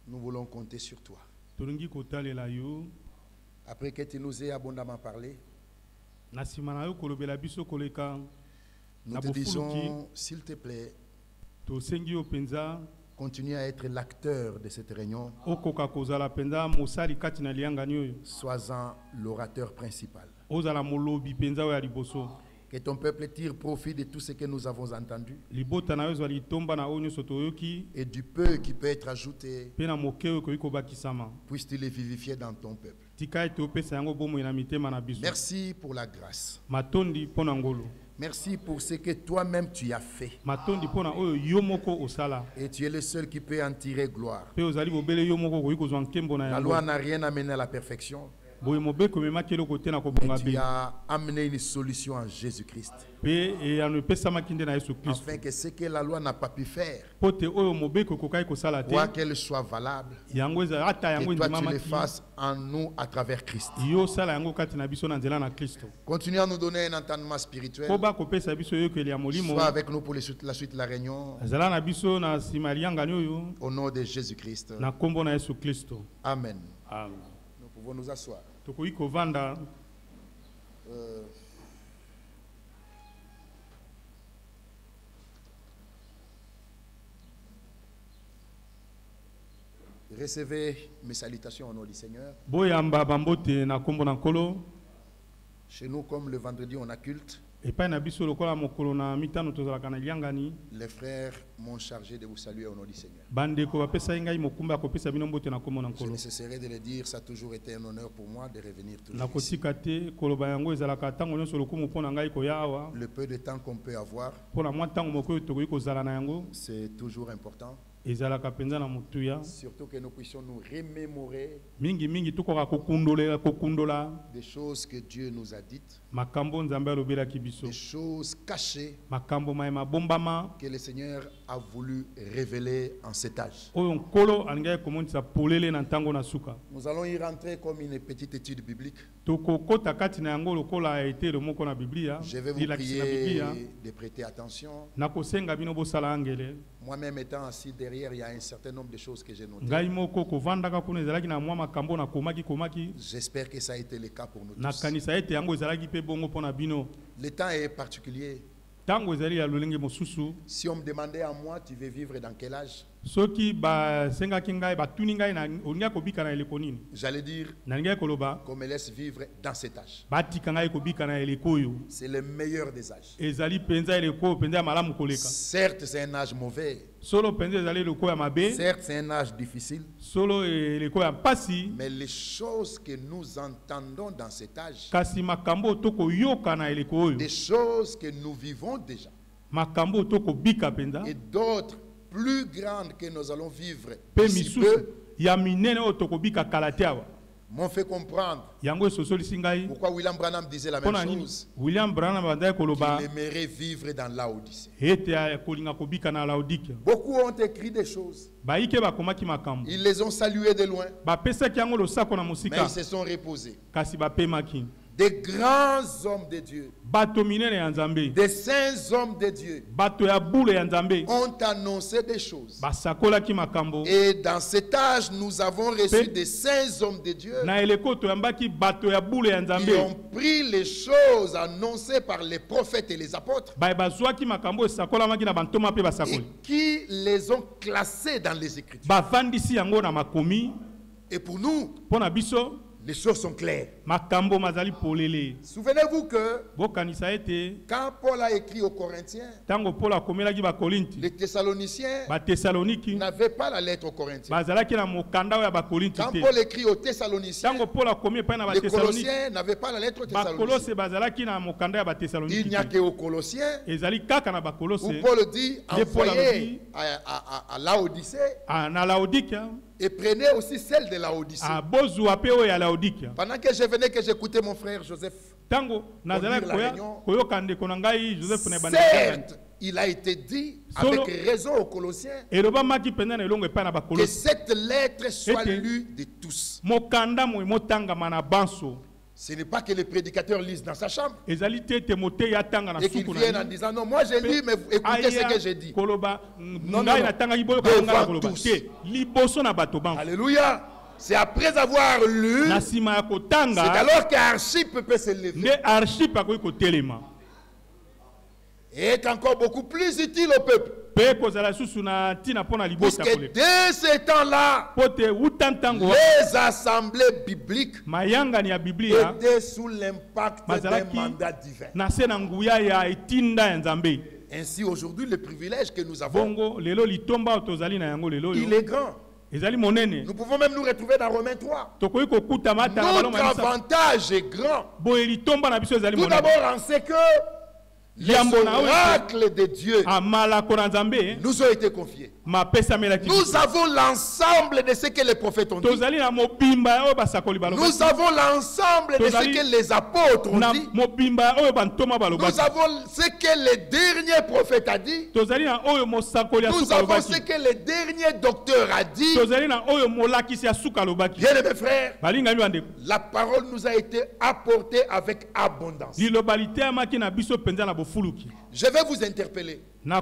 Nous voulons compter sur toi. Après que tu nous aies abondamment parlé, nous te disons, s'il te plaît, continue à être l'acteur de cette réunion. Sois-en l'orateur principal. Que ton peuple tire profit de tout ce que nous avons entendu et du peu qui peut être ajouté. Puisses-tu les vivifier dans ton peuple. Merci pour la grâce. Merci pour ce que toi-même tu as fait. Et tu es le seul qui peut en tirer gloire. La loi n'a rien amené à la perfection. Mais tu as amené une solution en Jésus-Christ. Afin que ce que la loi n'a pas pu faire, quoi qu'elle soit valable, que toi tu le fasses en nous à travers Christ. Continue à nous donner un entendement spirituel. Sois avec nous pour la suite de la réunion. Au nom de Jésus-Christ. Amen. Nous pouvons nous asseoir. Recevez mes salutations au nom du Seigneur. Chez nous, comme le vendredi, on a culte. Les frères m'ont chargé de vous saluer au nom du Seigneur. Je ne cesserai de le dire, ça a toujours été un honneur pour moi de revenir toujours ici. Le peu de temps qu'on peut avoir, c'est toujours important. Surtout que nous puissions nous remémorer des choses que Dieu nous a dites, des choses cachées que le Seigneur a voulu révéler en cet âge. Nous allons y rentrer comme une petite étude biblique. Je vais vous prier de prêter attention. Moi-même étant assis derrière, il y a un certain nombre de choses que j'ai notées. J'espère que ça a été le cas pour nous tous. Le temps est particulier. Si on me demandait à moi, tu veux vivre dans quel âge? J'allais dire qu'on me laisse vivre dans cet âge. C'est le meilleur des âges. Certes, c'est un âge mauvais. Certes, c'est un âge difficile. Mais les choses que nous entendons dans cet âge, des choses que nous vivons déjà, et d'autres plus grandes que nous allons vivre d'ici peu, m'ont fait comprendre pourquoi William Branham disait la même chose, qu'il aimerait vivre dans Laodicée. Beaucoup ont écrit des choses, ils les ont saluées de loin, mais ils se sont reposés. Des grands hommes de Dieu, des saints hommes de Dieu ont annoncé des choses. Et dans cet âge, nous avons reçu des saints hommes de Dieu qui ont pris les choses annoncées par les prophètes et les apôtres et qui les ont classées dans les Écritures. Et pour nous, les choses sont claires. Souvenez-vous que quand Paul a écrit aux Corinthiens, les Thessaloniciens n'avaient pas la lettre aux Corinthiens. Quand Paul écrit aux Thessaloniciens, les Colossiens n'avaient pas la lettre aux Thessaloniciens. Il n'y a qu'aux Colossiens où Paul dit envoyez à Laodicée. Et prenez aussi celle de Laodicée. Pendant que je venais, que j'écoutais mon frère Joseph, certes, il a été dit avec raison aux Colossiens que cette lettre soit lue de tous. Ce n'est pas que les prédicateurs lisent dans sa chambre et qu'ils viennent en disant non, moi j'ai lu, mais écoutez ce que j'ai dit. Non, devant tous. Alléluia. C'est après avoir lu, c'est alors qu'Archip peut se lever. Et est encore beaucoup plus utile au peuple. Parce que dès ce temps-là, les assemblées bibliques étaient sous l'impact d'un mandat divin. Ainsi, aujourd'hui, le privilège que nous avons, il est grand. Nous pouvons même nous retrouver dans Romains 3. Notre avantage est grand. Tout d'abord, on sait que les oracles de Dieu nous ont été confiés. Nous avons l'ensemble de ce que les prophètes ont dit. Nous avons l'ensemble de ce que les apôtres ont dit. Nous avons ce que le dernier prophète a dit. Nous avons ce que le dernier docteur a dit. Bien mes frères, la parole nous a été apportée avec abondance. Je vais vous interpeller. Au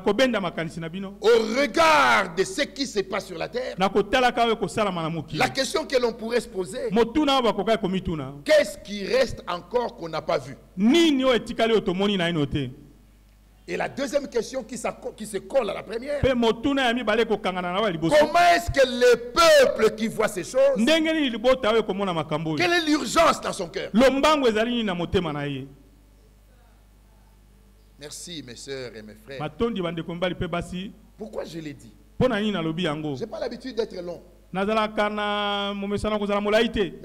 regard de ce qui se passe sur la terre, la question que l'on pourrait se poser, qu'est-ce qui reste encore qu'on n'a pas vu? Et la deuxième question qui se colle à la première, comment est-ce que le peuple qui voit ces choses, quelle est l'urgence dans son cœur? Merci mes soeurs et mes frères. Pourquoi je l'ai dit? Je n'ai pas l'habitude d'être long. Mais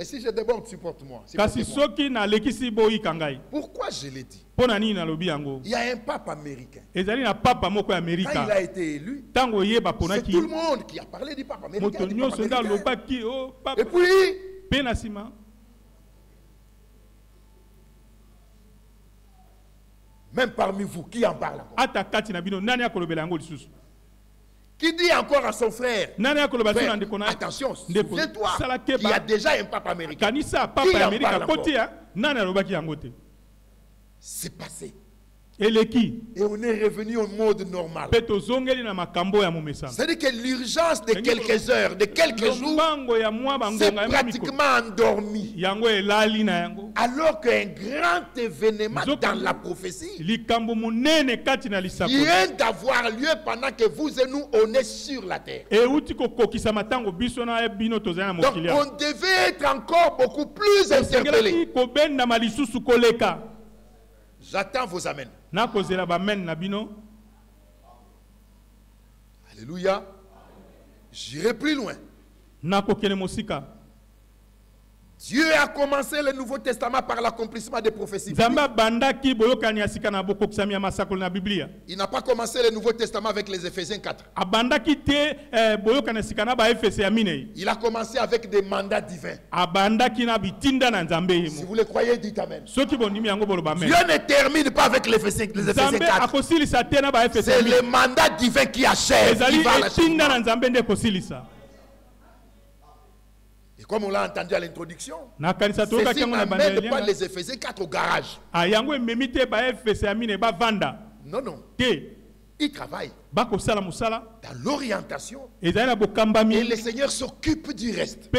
si je déborde, supporte-moi. Pourquoi je l'ai dit? Il y a un pape américain. Quand il a été élu, c'est tout le monde qui a parlé du pape américain. Et puis, même parmi vous, qui en parle encore? Qui dit encore à son frère, attention, souviens-toi qu'il y a déjà un pape américain. Qui en parle encore? C'est passé. Et on est revenu au mode normal. C'est-à-dire que l'urgence de quelques heures, de quelques jours, c'est pratiquement endormi. Alors qu'un grand événement dans la prophétie vient d'avoir lieu pendant que vous et nous, on est sur la terre. Donc on devait être encore beaucoup plus interpellés. J'attends vos amens. Alléluia. J'irai plus loin. Dieu a commencé le Nouveau Testament par l'accomplissement des prophéties. Il n'a pas commencé le Nouveau Testament avec les Éphésiens 4. Il a commencé avec des mandats divins. Si vous le croyez, dites Amen. Dieu ne termine pas avec les Éphésiens 4. C'est le mandat divin qui achève. Et comme on l'a entendu à l'introduction, ceci n'amène pas les Éphésiens 4 au garage. Non, non. Ils travaillent dans l'orientation. Et le Seigneur s'occupe du reste.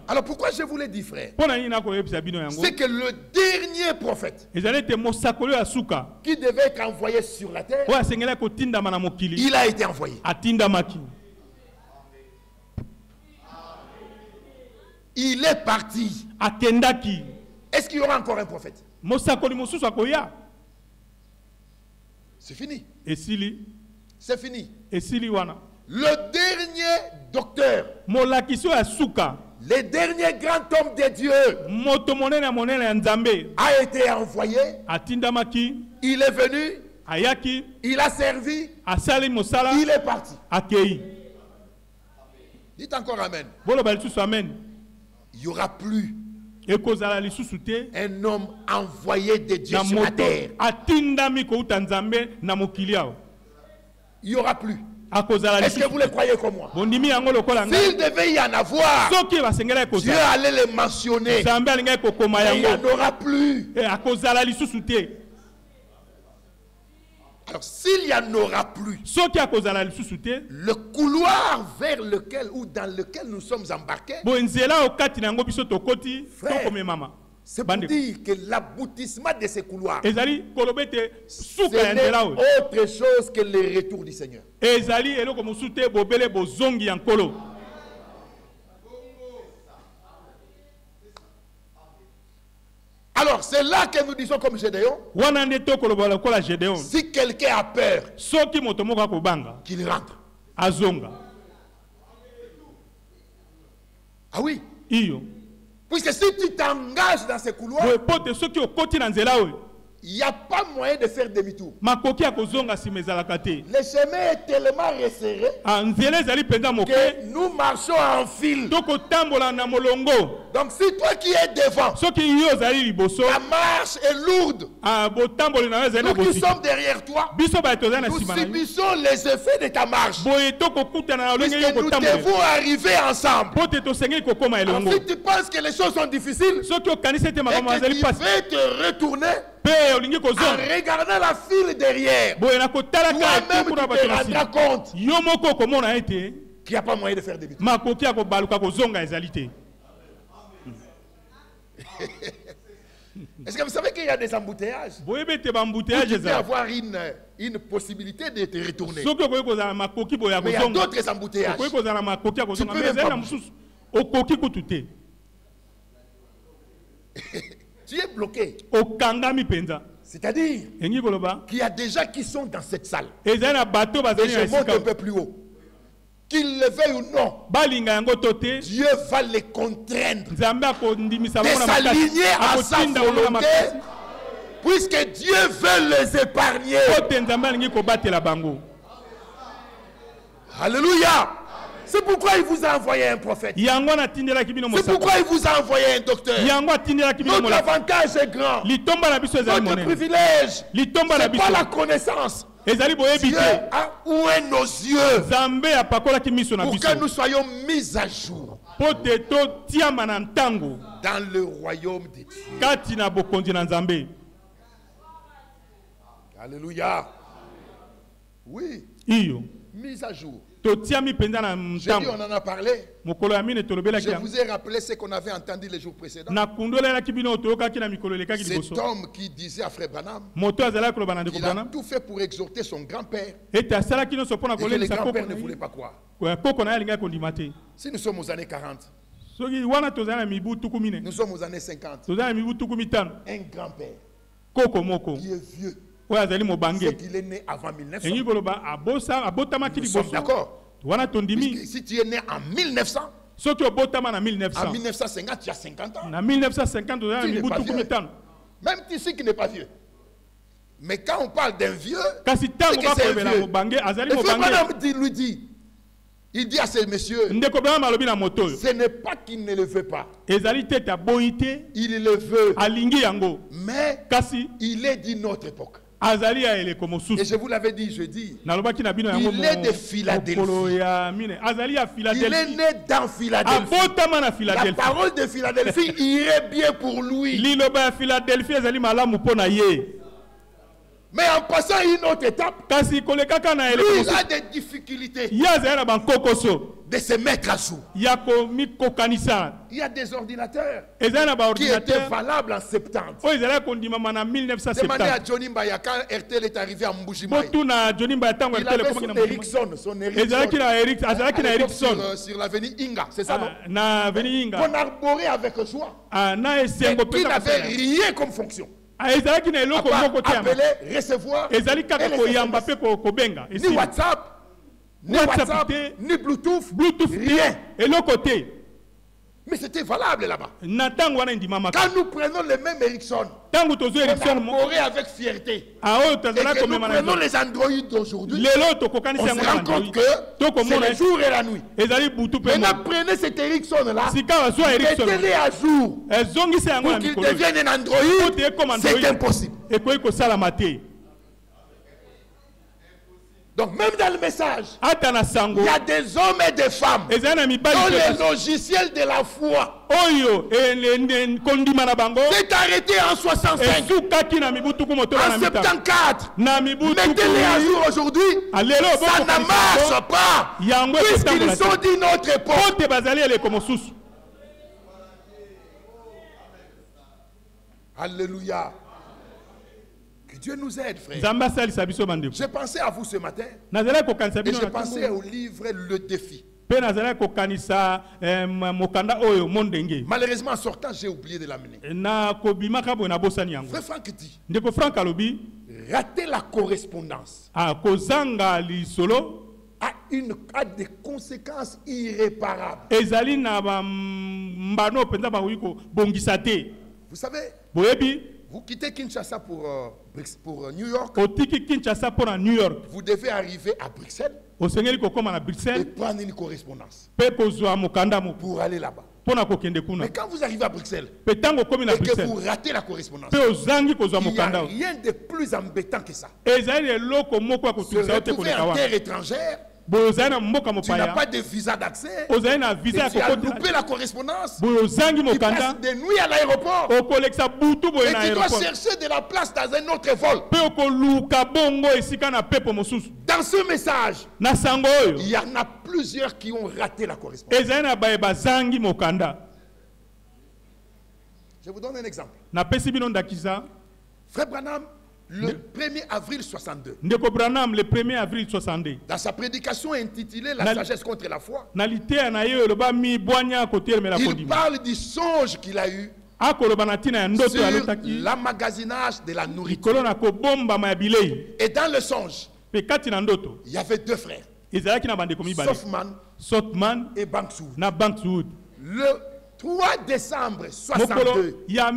Alors pourquoi je vous l'ai dit, frère? C'est que le dernier prophète qui devait être envoyé sur la terre, il a été envoyé. Il est parti. Est-ce qu'il y aura encore un prophète? C'est fini. C'est fini. Le dernier docteur, le dernier grand homme de Dieu a été envoyé. Il est venu. Il a servi. Il est parti. Dites encore Amen. Il n'y aura plus un homme envoyé de Dieu sur la terre. Il n'y aura plus. Est-ce que vous le croyez comme moi? S'il devait y en avoir, Dieu allait les mentionner. Mais il n'y en aura plus. Alors s'il n'y en aura plus, le couloir vers lequel ou dans lequel nous sommes embarqués, c'est pour dire que l'aboutissement de ces couloirs, ce n'est autre chose que le retour du Seigneur. Alors c'est là que nous disons comme Gédéon, si quelqu'un a peur, qu'il rentre. Ah oui. Puisque si tu t'engages dans ces couloirs, il n'y a pas moyen de faire demi-tour. Le chemin est tellement resserré que nous marchons en file. Donc si toi qui es devant, la marche est lourde. Nous qui sommes derrière toi, nous subissons les effets de ta marche. Puisque nous devons arriver ensemble. Alors, si tu penses que les choses sont difficiles et que tu veux te retourner, en regardant la file derrière, toi-même tu te rendras compte qu'il n'y a pas moyen de faire des bêtises. Est-ce que vous savez qu'il y a des embouteillages? Tu peux avoir une possibilité de te retourner. Mais il y a d'autres embouteillages. Tu peux même pas. Tu es bloqué. C'est-à-dire qu'il y a des gens qui sont dans cette salle. Et je monte un peu plus haut. Qu'ils le veuillent ou non, Dieu va les contraindre de s'aligner à sa volonté, puisque Dieu veut les épargner. Alléluia. C'est pourquoi il vous a envoyé un prophète. C'est pourquoi il vous a envoyé un docteur. Notre avantage est grand. Notre privilège, ce n'est pas la connaissance. Dieu a oué nos yeux pour que nous soyons mis à jour dans le royaume de Dieu. Alléluia. Oui. Mis à jour. J'ai dit, on en a parlé. Je vous ai rappelé ce qu'on avait entendu les jours précédents. Cet homme qui disait à Frère Branham qu'il a tout fait pour exhorter son grand-père et que le grand-père ne voulait pas croire. Si nous sommes aux années 40, nous sommes aux années 50, un grand-père qui est vieux, c'est qu'il est né avant 1900. Nous sommes d'accord. Si tu es né en 1900, en 1950, tu as 50 ans. Tu n'es pas vieux. Même ici qui n'est pas vieux. Mais quand on parle d'un vieux, c'est que c'est un vieux. Le frère Branham lui dit, il dit à ces messieurs, ce n'est pas qu'il ne le veut pas. Il le veut. Mais il est d'une autre époque. Et je vous l'avais dit jeudi, il est de Philadelphie. Il est né dans Philadelphie. La parole de Philadelphie irait bien pour lui. Mais en passant à une autre étape, lui, il a des difficultés de se mettre à jour. Il y a des ordinateurs qui étaient valables en 70. Demandez à Johnny Mbaya quand RTL est arrivé à Mbujimaï. Il avait son Ericsson sur l'avenue Inga, c'est ça non? Qu'on arborait avec joie. Mais qui n'avait rien comme fonction. Appeler, recevoir, ni WhatsApp, ni Bluetooth, rien. Et l'autre côté. Mais c'était valable là-bas. Quand nous prenons les mêmes Ericsson, on arborait avec fierté. Et que nous prenons les Android d'aujourd'hui, on se rend compte que c'est le jour et la nuit. Maintenant, prenez cet Ericsson-là, mettez-les à jour pour qu'il devienne un Android, c'est impossible. Donc même dans le message, il y a des hommes et des femmes dans les logiciels de la foi. C'est arrêté en 65. En 74. Mettez-les à jour aujourd'hui. Ça ne marche pas. Puisqu'ils sont d'une autre époque. Alléluia. Que Dieu nous aide, frère. J'ai pensé à vous ce matin. Et j'ai pensé au livre Le Défi. Malheureusement, en sortant, j'ai oublié de l'amener. Frère Franck dit, rater la correspondance a des conséquences irréparables. Vous savez, vous quittez Kinshasa pour New York. Vous devez arriver à Bruxelles et prendre une correspondance pour aller là-bas. Mais quand vous arrivez à Bruxelles et que vous ratez la correspondance, il n'y a rien de plus embêtant que ça. Se retrouver en terre étrangère, tu n'as pas de visa d'accès, tu as loupé la correspondance, tu passes des nuits à l'aéroport et tu dois chercher de la place dans un autre vol. Dans ce message, il y en a plusieurs qui ont raté la correspondance. Je vous donne un exemple. Frère Branham, le 1er avril 62. Dans sa prédication intitulée La sagesse contre la foi, il parle du songe qu'il a eu sur l'emmagasinage de la nourriture. Et dans le songe, il y avait deux frères, Softman et Bankswood. Le 3 décembre 62, à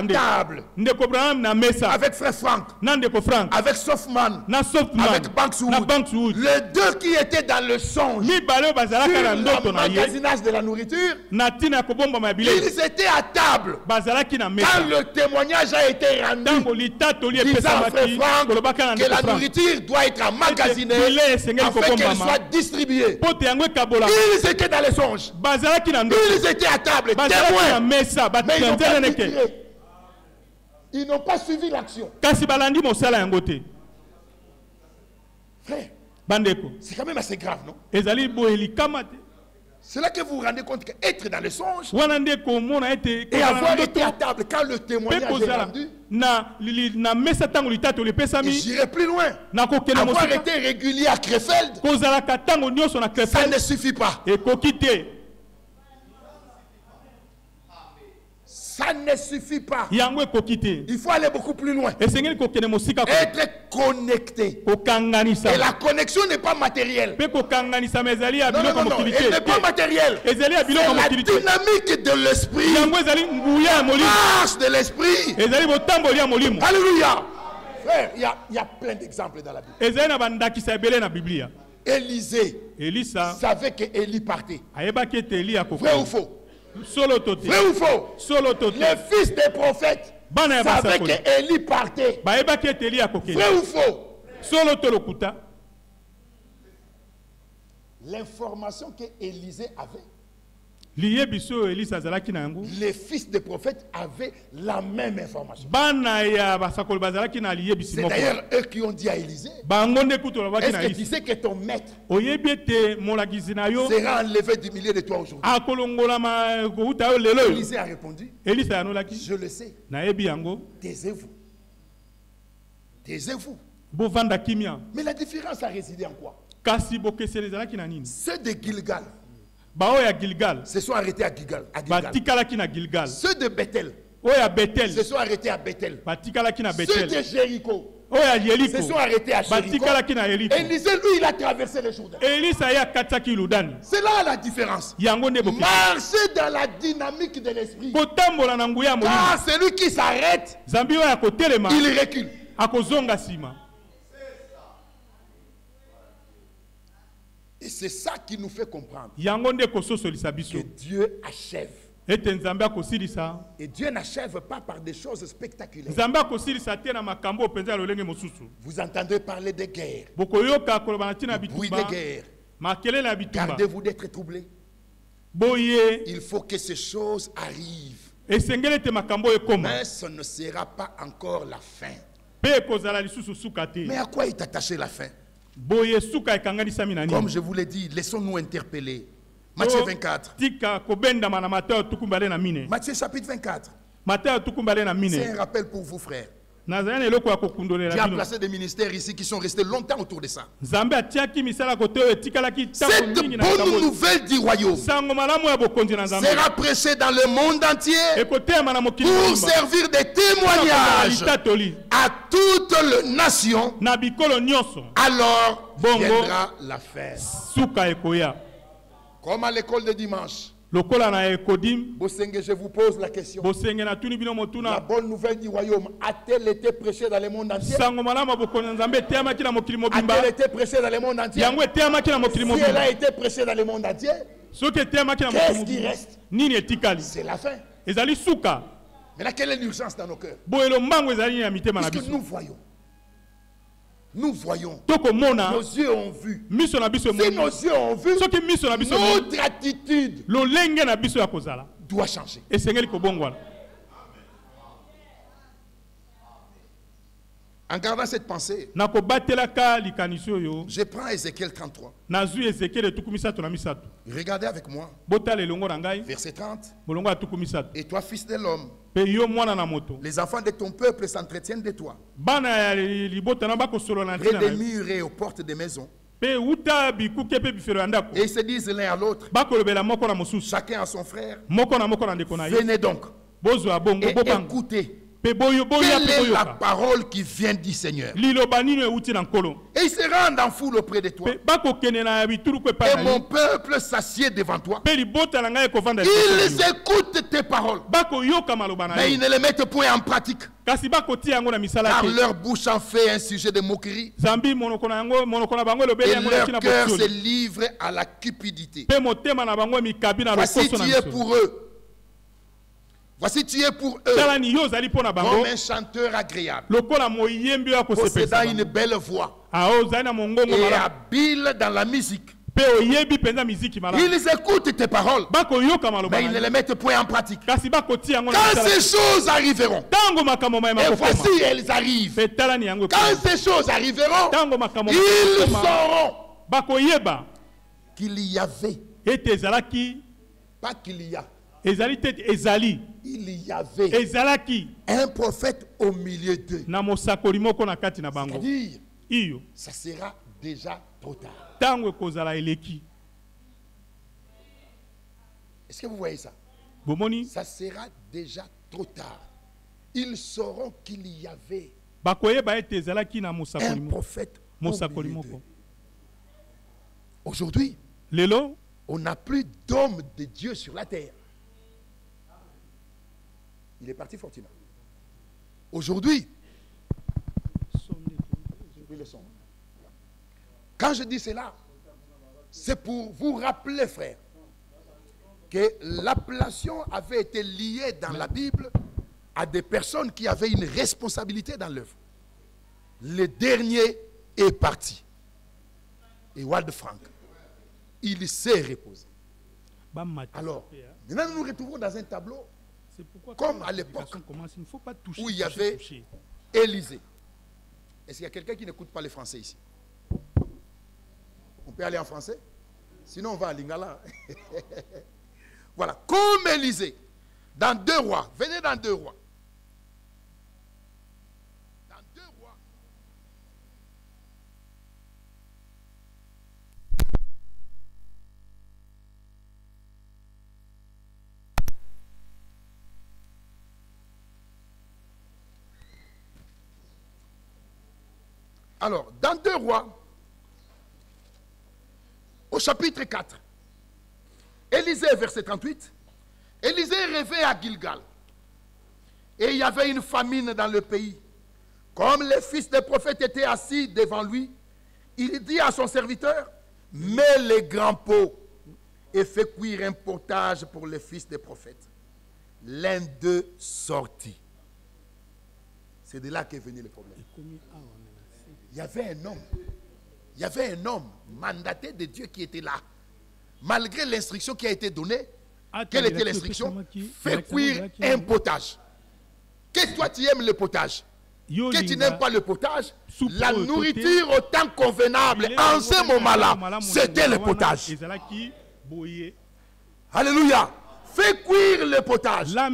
table avec frère Franck, avec Softman, avec Bankswood, les deux qui étaient dans le songe sur l'emmagasinage de la nourriture, ils étaient à table quand le témoignage a été rendu disant à frère Franck que la nourriture doit être emmagasinée afin qu'elle soit distribuée. Ils étaient dans le songe. Ils étaient à table, témoins, mais ils n'ont pas tiré. Ils n'ont pas suivi l'action. Frère, c'est quand même assez grave, non? C'est là que vous vous rendez compte qu'être dans le songe et avoir été à table quand le témoignage est rendu, et j'irai plus loin. Avoir été régulier à Krefeld, ça ne suffit pas. Ça ne suffit pas. Il faut aller beaucoup plus loin. Être connecté. Et la connexion n'est pas matérielle. Non, elle n'est pas matérielle. C'est la dynamique de l'esprit. Marche de l'esprit. Alléluia. Frère, il y a plein d'exemples dans la Bible. Élisée savait que Élie partait. Vrai ou faux? Vrai ou faux? Les fils des prophètes savaient que Élie partait. Vrai ou faux? L'information que Élisée avait, les fils des prophètes avaient la même information. C'est d'ailleurs eux qui ont dit à Élisée, est-ce que tu sais que ton maître sera enlevé du milieu de toi aujourd'hui? Élisée a répondu, je le sais. Taisez-vous. Taisez-vous. Mais la différence a résidé en quoi? Ceux de Gilgal se sont arrêtés à Gilgal. Ceux de Bethel se sont arrêtés à Bethel. Ceux de Jéricho se sont arrêtés à Jéricho. Élisée, lui, il a traversé le Jourdain. C'est là la différence. Marcher dans la dynamique de l'esprit. Car celui qui s'arrête, il recule. Et c'est ça qui nous fait comprendre que Dieu achève Et Dieu n'achève pas par des choses spectaculaires. Vous entendez parler de guerre, de bruit de guerre. Gardez-vous d'être troublés. Il faut que ces choses arrivent. Mais ce ne sera pas encore la fin. Mais à quoi est attachée la fin? Comme je vous l'ai dit, laissons-nous interpeller. Matthieu 24. Matthieu chapitre 24. C'est un rappel pour vous, frères. Dieu a placé des ministères ici qui sont restés longtemps autour de ça. Cette bonne nouvelle du royaume sera prêchée dans le monde entier pour servir de témoignage à toutes les nations. Alors viendra la fin. Comme à l'école de dimanche. Je vous pose la question. La bonne nouvelle du royaume a-t-elle été prêchée dans le monde entier? A-t-elle été prêchée dans le monde entier? Si elle a été prêchée dans le monde entier, qu'est-ce qui reste? C'est la fin. Maintenant, quelle est l'urgence dans nos cœurs? Puisque nous voyons, nos yeux ont vu. Si nos yeux ont vu, notre attitude doit changer. En gardant cette pensée, je prends Ézéchiel 33. Regardez avec moi. Verset 30. Et toi, fils de l'homme, les enfants de ton peuple s'entretiennent de toi. Près des murs et aux portes des maisons. Et ils se disent l'un à l'autre, chacun à son frère, venez donc et écoutez. Quelle est la parole qui vient du Seigneur? Et ils se rendent en foule auprès de toi. Et mon peuple s'assied devant toi. Ils écoutent tes paroles. Mais ils ne les mettent point en pratique. Car leur bouche en fait un sujet de moquerie. Et leur cœur se livre à la cupidité. Voici tu es pour eux. Voici tu es pour eux comme un chanteur agréable, possédant une belle voix et habile dans la musique. Ils écoutent tes paroles, mais ils ne les mettent point en pratique. Quand ces choses arriveront, et voici elles arrivent, quand ces choses arriveront, ils sauront qu'il y avait, pas qu'il y a, il y avait un prophète au milieu d'eux. C'est-à-dire, ça sera déjà trop tard. Est-ce que vous voyez ça? Ça sera déjà trop tard. Ils sauront qu'il y avait un prophète au milieu d'eux. Aujourd'hui, on n'a plus d'homme de Dieu sur la terre. Il est parti, Fortuna. Aujourd'hui, quand je dis cela, c'est pour vous rappeler, frère, que l'appellation avait été liée dans la Bible à des personnes qui avaient une responsabilité dans l'œuvre. Le dernier est parti. Et Wald Frank, il s'est reposé. Alors, maintenant nous nous retrouvons dans un tableau comme à l'époque où il y avait Élisée. Est-ce qu'il y a quelqu'un qui n'écoute pas le français ici? On peut aller en français? Sinon on va à Lingala. Voilà, comme Élisée, dans 2 Rois. Venez dans 2 Rois. Dans 2 Rois. Alors, dans 2 Rois, au chapitre 4, Élisée, verset 38, Élisée rêvait à Gilgal. Et il y avait une famine dans le pays. Comme les fils des prophètes étaient assis devant lui, il dit à son serviteur, mets les grands pots et fais cuire un potage pour les fils des prophètes. l'un d'eux sortit. C'est de là qu'est venu le problème. Il y avait un homme mandaté de Dieu qui était là. Malgré l'instruction qui a été donnée, quelle était l'instruction? Fais cuire un potage. Que toi tu aimes le potage, que tu n'aimes pas le potage, la nourriture au temps convenable, en ce moment-là, c'était le potage. Alléluia. Fais cuire le potage. L'un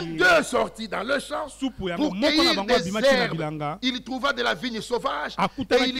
d'eux sortit dans le champ pour cueillir des herbes. Il trouva de la vigne sauvage et il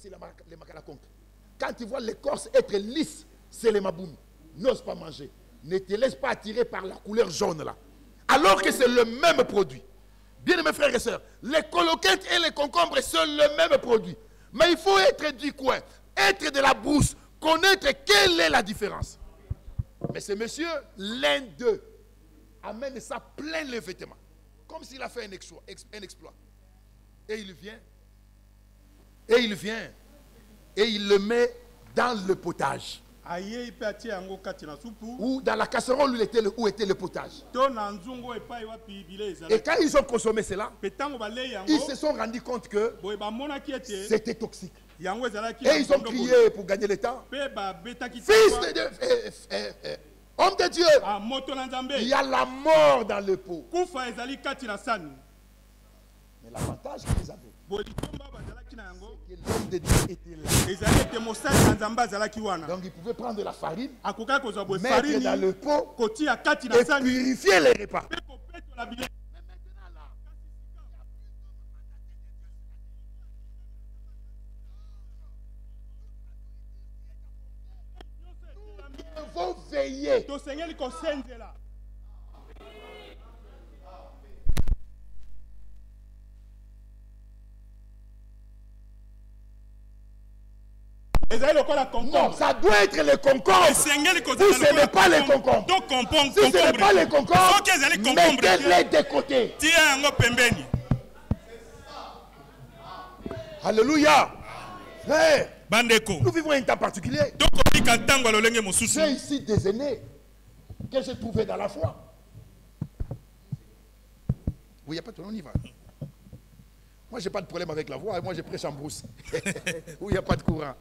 c'est les macalaconques. Quand tu vois l'écorce être lisse, c'est les maboum. N'ose pas manger. Ne te laisse pas attirer par la couleur jaune là. Alors que c'est le même produit. Bien mes frères et sœurs, les coloquettes et les concombres sont le même produit. Mais il faut être du coin, être de la brousse, connaître quelle est la différence. Mais ce monsieur, l'un d'eux, amène ça plein les vêtements. Comme s'il a fait un exploit. Et il vient. Et il le met dans le potage. Ou dans la casserole où était le potage. Et quand ils ont consommé cela, ils se sont rendus compte que c'était toxique. Et ils ont crié pour gagner le temps. Fils de Dieu, homme de Dieu, il y a la mort dans le pot. Mais l'avantage qu'ils avaient, que l'homme de Dieu était là. Donc il pouvait prendre de la farine, mettre dans le pot et purifier les repas. Nous devons veiller. Non, ça doit être le concombre. Vous, ce n'est pas les concombres. Si ce n'est pas les concombres, mettez-les de côté. Alléluia. Frère, nous vivons un temps particulier. J'ai ici des aînés que j'ai trouvés dans la foi. Oui, il n'y a pas de nom, on y va. Moi, je n'ai pas de problème avec la voix. Moi, je prêche en brousse. Où il n'y a pas de courant.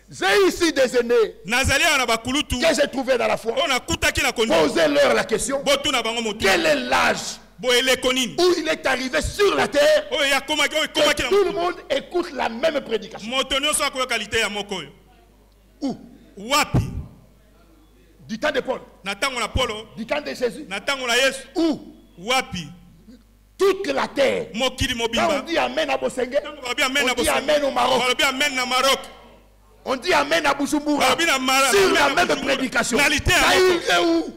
J'ai ici des aînés que j'ai trouvé dans la foi. Posez-leur la question. Quel est l'âge où il est arrivé sur la terre que tout le monde écoute la même prédication? Où? Du temps de Paul. Du temps de Jésus. Où? Toute la terre. Quand on dit Amen à Bosenge, on dit Amen au Maroc. On dit Amen à Bujumbura sur la même prédication. Ça irait où?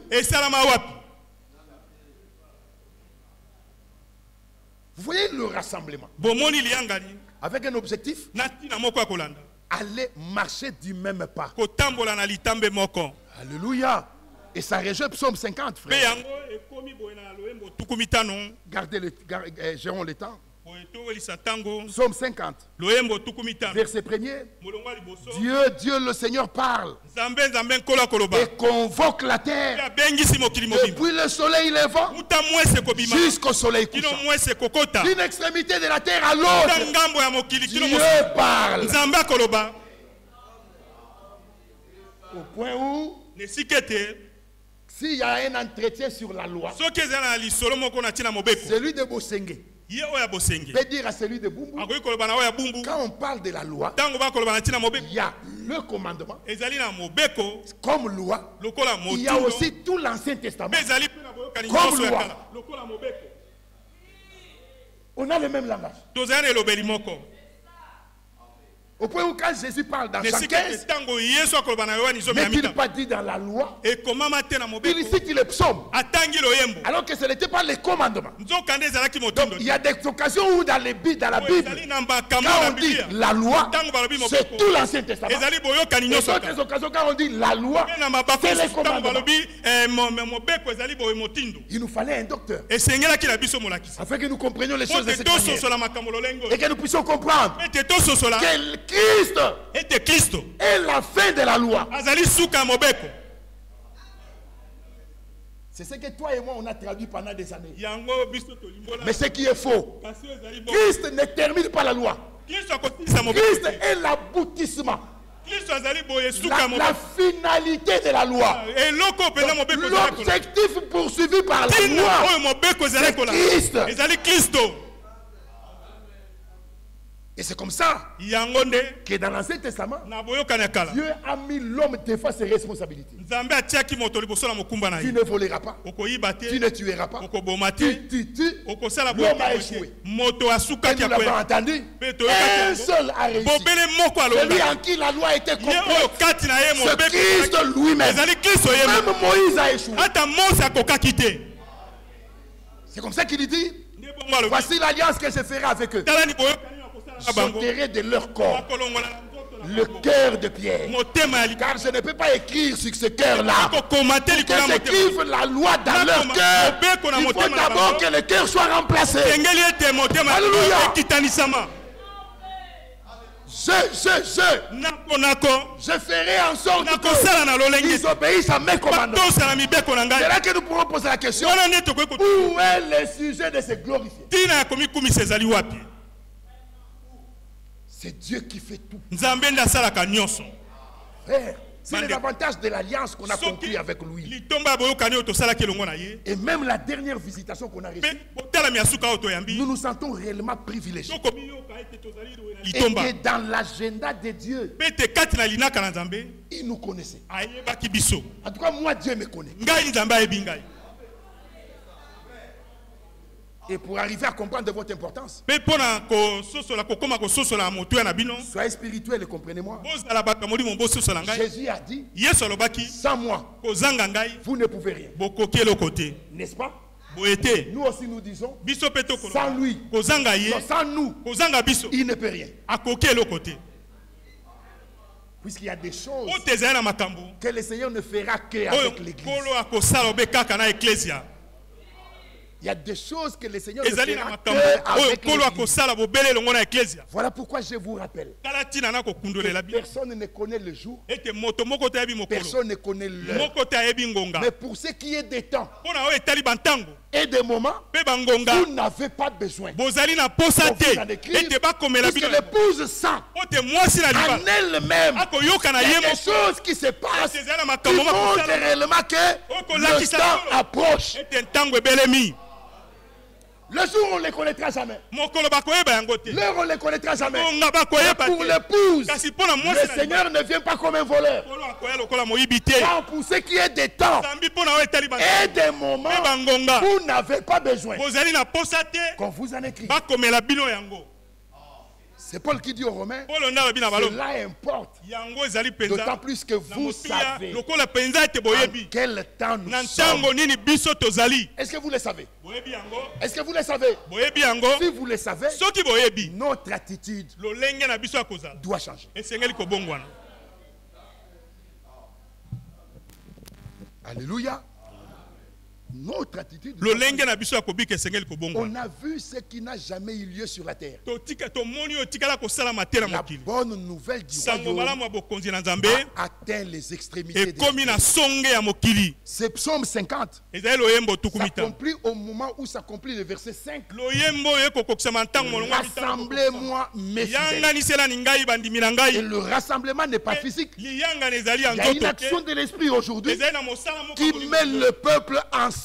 Vous voyez le rassemblement avec un objectif, aller marcher du même pas. Alléluia. Et ça rejoint Psaume 50, frère. Gérons le temps. Psaume 50, verset 1er. Dieu le Seigneur parle et convoque la terre depuis le soleil levant jusqu'au soleil couchant. D'une extrémité de la terre à l'autre, Dieu parle. Au point où S'il y a un entretien sur la loi, celui de Bosenge peut dire à celui de Bumbu, quand on parle de la loi, il y a le commandement comme loi, il y a aussi tout l'Ancien Testament comme loi. On a le même langage. Au point où quand Jésus parle dans Jean 15, n'est-il pas dit dans la loi? Il cite les psaumes, alors que ce n'était pas les commandements. Donc, il y a des occasions où dans la Bible, quand on dit la loi, c'est tout l'Ancien Testament. Et d'autres occasions, quand on dit la loi, c'est les commandements. Il nous fallait un docteur afin que nous comprenions les choses de cette manière et que nous puissions comprendre que Christ est la fin de la loi. C'est ce que toi et moi on a traduit pendant des années. Mais ce qui est faux, Christ ne termine pas la loi. Christ est l'aboutissement, la finalité de la loi. L'objectif poursuivi par la loi, c'est Christ. Et c'est comme ça que dans l'Ancien Testament, Dieu a mis l'homme des fois ses responsabilités. Tu ne voleras pas, tu ne tueras pas, l'homme a échoué. Et nous l'avons entendu, un seul a réussi. Celui en qui la loi a été complète, c'est Christ lui-même. Même Moïse a échoué. C'est comme ça qu'il dit, voici l'alliance que je ferai avec eux. J'ôterai de leur corps le cœur de pierre, car je ne peux pas écrire sur ce cœur-là. Pour que j'écrive la loi dans leur cœur, il faut d'abord que le cœur soit remplacé. Alléluia. Je ferai en sorte qu'ils obéissent à mes commandements. C'est là que nous pourrons poser la question, où est le sujet de se glorifier? C'est Dieu qui fait tout. Frère, c'est l'avantage de l'alliance qu'on a conclue avec lui. Et même la dernière visitation qu'on a reçue, nous nous sentons réellement privilégiés. Et que dans l'agenda de Dieu, il nous connaissait. En tout cas, moi, Dieu me connaît. Et pour arriver à comprendre votre importance, soyez spirituel et comprenez-moi. Jésus a dit, sans moi, vous ne pouvez rien. N'est-ce pas? Nous aussi nous disons, sans lui, non, sans nous, il ne peut rien. Puisqu'il y a des choses que le Seigneur ne fera qu'avec l'Église. Il y a des choses que le Seigneur ne fera qu'avec l'Église. Voilà pourquoi je vous rappelle que personne ne connaît le jour, personne ne connaît l'heure. Mais pour ce qui est des temps et des moments, vous n'avez pas besoin. Puisque l'épouse sent en elle-même, il y a des choses qui se passent qui montrent réellement que le temps approche. Le jour on ne les connaîtra jamais. L'heure on ne les connaîtra jamais. Mais pour l'épouse, le Seigneur ne vient pas comme un voleur. Car pour ce qui est des temps et des moments, vous n'avez pas besoin qu'on vous en écrit. C'est Paul qui dit aux Romains, cela importe, d'autant plus que vous savez en quel temps nous sommes. Est-ce que vous le savez? Est-ce que vous le savez? Si vous le savez, notre attitude doit changer. Alléluia. Notre attitude. On a vu ce qui n'a jamais eu lieu sur la terre. La bonne nouvelle du royaume a atteint les extrémités de la terre. C'est Psaume 50. S'accomplit au moment où s'accomplit le verset 5. Rassemblez-moi mes fidèles. Et le rassemblement n'est pas physique. Il y a une action de l'esprit aujourd'hui qui mène le peuple ensemble.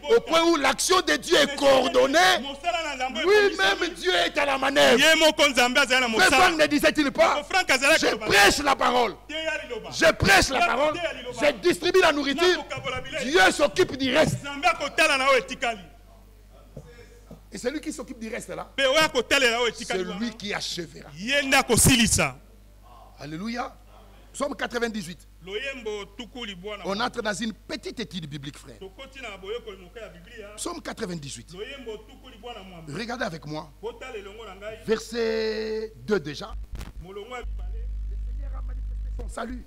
Au point où l'action de Dieu est coordonnée, lui-même Dieu est à la manœuvre. Frère Franck ne disait-il pas, je prêche la parole, je prêche la parole, je distribue la nourriture, Dieu s'occupe du reste. Et celui qui s'occupe du reste là, c'est lui qui achèvera. Alléluia. Psaume 98. On entre dans une petite étude biblique, frère. Psaume 98. Regardez avec moi. Verset 2 déjà. Le Seigneur a manifesté son salut.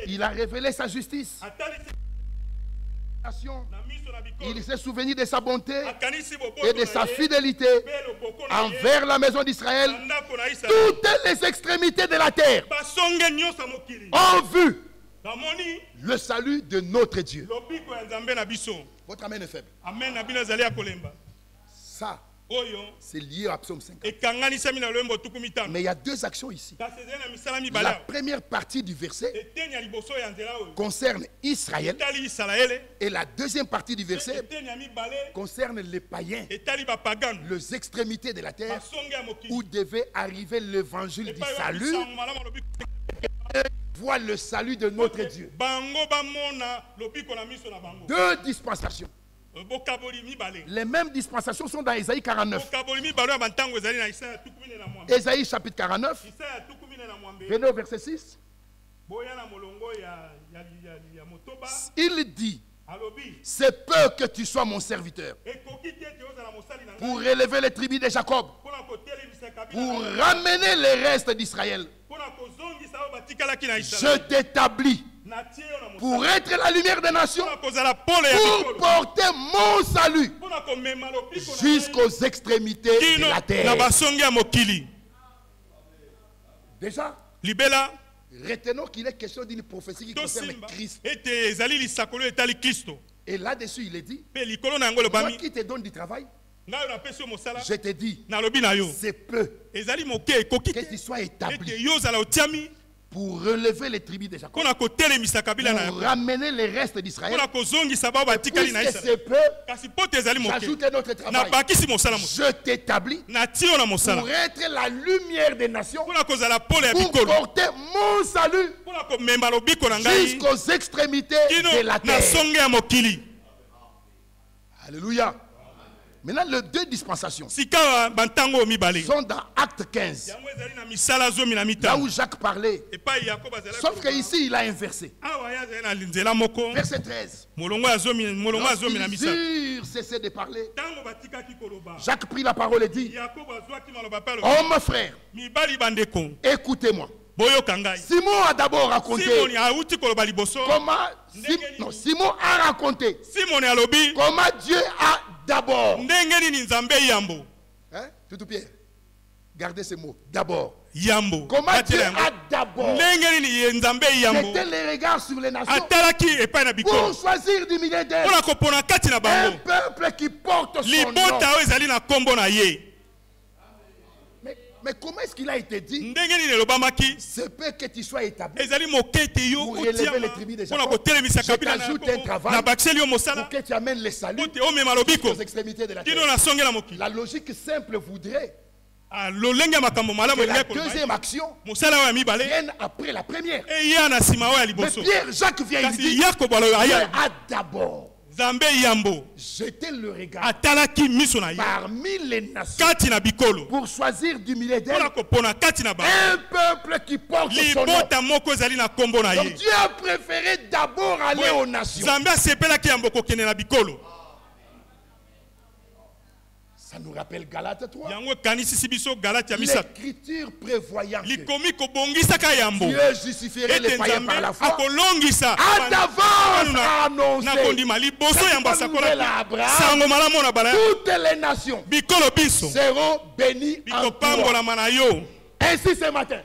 Il a révélé sa justice. Il s'est souvenu de sa bonté et de sa fidélité envers la maison d'Israël. Toutes les extrémités de la terre ont vu le salut de notre Dieu. Votre amen est faible. Ça, c'est lié à Psaume 50. Mais il y a deux actions ici. La première partie du verset concerne Israël. Et la deuxième partie du verset concerne les païens, les extrémités de la terre, où devait arriver l'évangile du salut. Voit le salut de notre Dieu. Deux dispensations. Les mêmes dispensations sont dans Ésaïe 49. Ésaïe chapitre 49. Venez au verset 6. Il dit, c'est peu que tu sois mon serviteur pour élever les tribus de Jacob, pour ramener les restes d'Israël. Je t'établis pour être la lumière des nations, pour porter mon salut jusqu'aux extrémités de la terre. Déjà, retenons qu'il est question d'une prophétie qui concerne Christ. Et là-dessus, il est dit, moi qui te donne du travail, je te dis, c'est peu que tu sois établi pour relever les tribus de Jacob, pour ramener les restes d'Israël. Puisque c'est peu, j'ajoute un autre travail. Je t'établis pour être la lumière des nations, pour porter mon salut jusqu'aux extrémités de la terre. Alléluia. Maintenant, les deux dispensations sont dans Acte 15. Là où Jacques parlait. Sauf qu'ici, il a inversé. Verset 13. Lorsqu'ils cessaient de parler, Jacques prit la parole et dit, oh mon frère, écoutez-moi. Simon a d'abord raconté comment Simon a raconté comment Dieu a d'abord. Hein? Tout Pierre. Gardez ces mots. D'abord. Comment Dieu a d'abord. C'était les regards sur les nations pour choisir du milieu d'elles un peuple qui porte son nom. Mais comment est-ce qu'il a été dit? C'est peu que tu sois établi pour élever les tribus de Jacob. Je t'ajoute un travail pour que tu amènes les saluts aux extrémités de la terre. La logique simple voudrait que la deuxième action vienne après la première. Mais Pierre, Jacques vient et dit, Dieu a d'abord jeter le regard parmi les nations pour choisir du milieu d'elles un peuple qui porte son nom. Donc Dieu a préféré d'abord aller aux nations. Ça nous rappelle Galates 3. L'écriture prévoyant que Dieu justifierait les païens par la foi, a d'avance annoncé toutes les nations seront bénies en toi. Ainsi ce matin,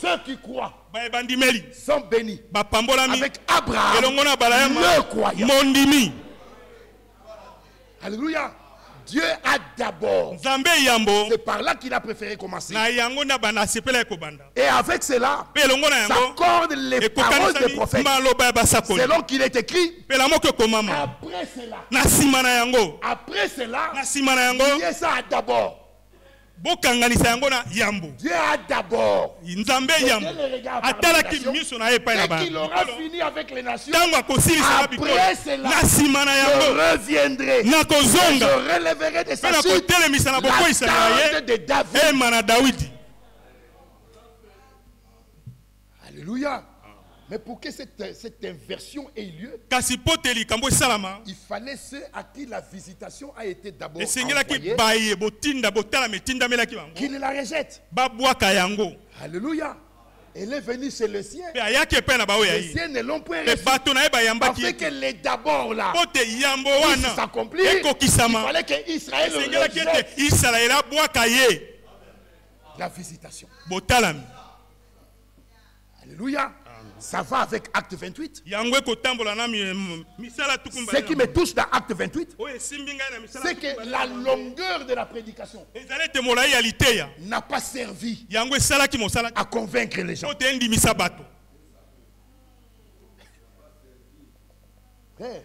ceux qui croient sont bénis avec Abraham, le croyant. Alléluia. Dieu a d'abord. C'est par là qu'il a préféré commencer. Et avec cela, s'accordent les paroles des prophètes. Selon qu'il est écrit. Après cela, Dieu a d'abord. Dieu a d'abord. Et qu'il aura fini avec les nations. Après cela, je reviendrai. Je relèverai de sa suite la tente de David. Alléluia. Mais pour que cette inversion ait lieu, il fallait ceux à qui la visitation a été d'abord envoyée qu'ils la rejettent. Alléluia. Elle est venue chez le sien. Les siens ne l'ont point reçu. Parce que les d'abord là puissent s'accomplir, il fallait qu'Israël rejette la visitation. Alléluia. Ça va avec Acte 28. Ce qui me touche dans Acte 28, c'est que la longueur de la prédication n'a pas servi à convaincre les gens. Frère,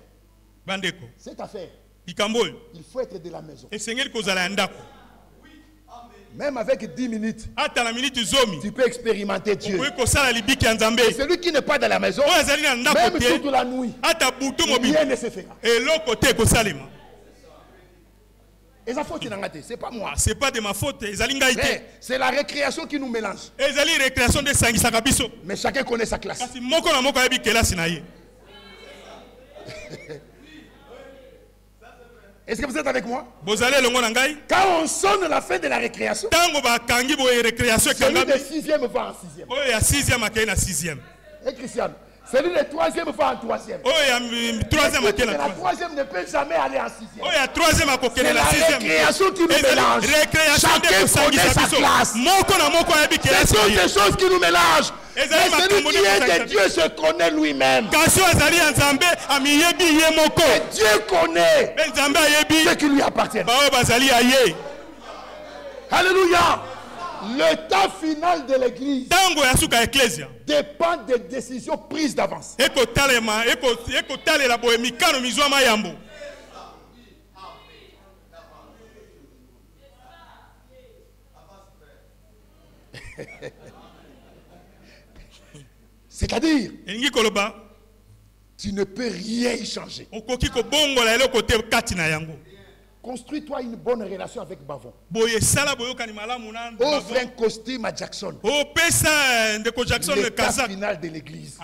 cette affaire, il faut être de la maison. Même avec 10 minutes, tu peux expérimenter Dieu. Et celui qui n'est pas dans la maison, même toute la nuit, rien ne se fera. Et sa faute, c'est pas moi. C'est pas de ma faute. C'est la récréation qui nous mélange. Mais chacun connaît sa classe. Est-ce que vous êtes avec moi? Quand on sonne la fin de la récréation, celui de 6e va en 6e. Et Christian, celui de 3e va en 3e. La 3e ne peut jamais aller en 6e. C'est la récréation qui nous mélange. Chacun connaît sa classe. Ce sont des choses qui nous mélangent. Mais celui qui est de Dieu se connaît lui-même. Et Dieu connaît ce qui lui appartient. Alléluia. Le temps final de l'église dépend des décisions prises d'avance. C'est-à-dire, tu ne peux rien y changer. Construis-toi une bonne relation avec Bavon. Offre un costume à Jackson. L'état final de l'église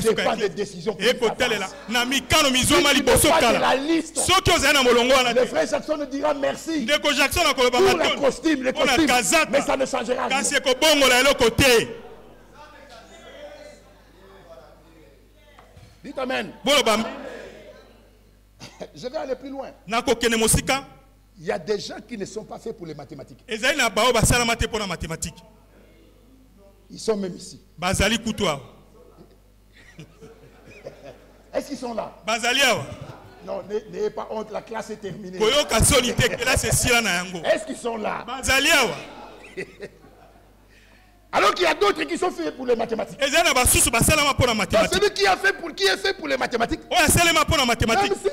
dépend des décisions prises d'avance. Si tu n'es pas de la liste, le frère Jackson nous dira merci pour le costume, mais ça ne changera rien. Dites amen. Je vais aller plus loin. Il y a des gens qui ne sont pas faits pour les mathématiques. Ils sont même ici. Est-ce qu'ils sont là? Non, n'ayez pas honte, la classe est terminée. Est-ce qu'ils sont là? Alors qu'il y a d'autres qui sont faits pour les mathématiques. Donc celui qui est fait pour les mathématiques, même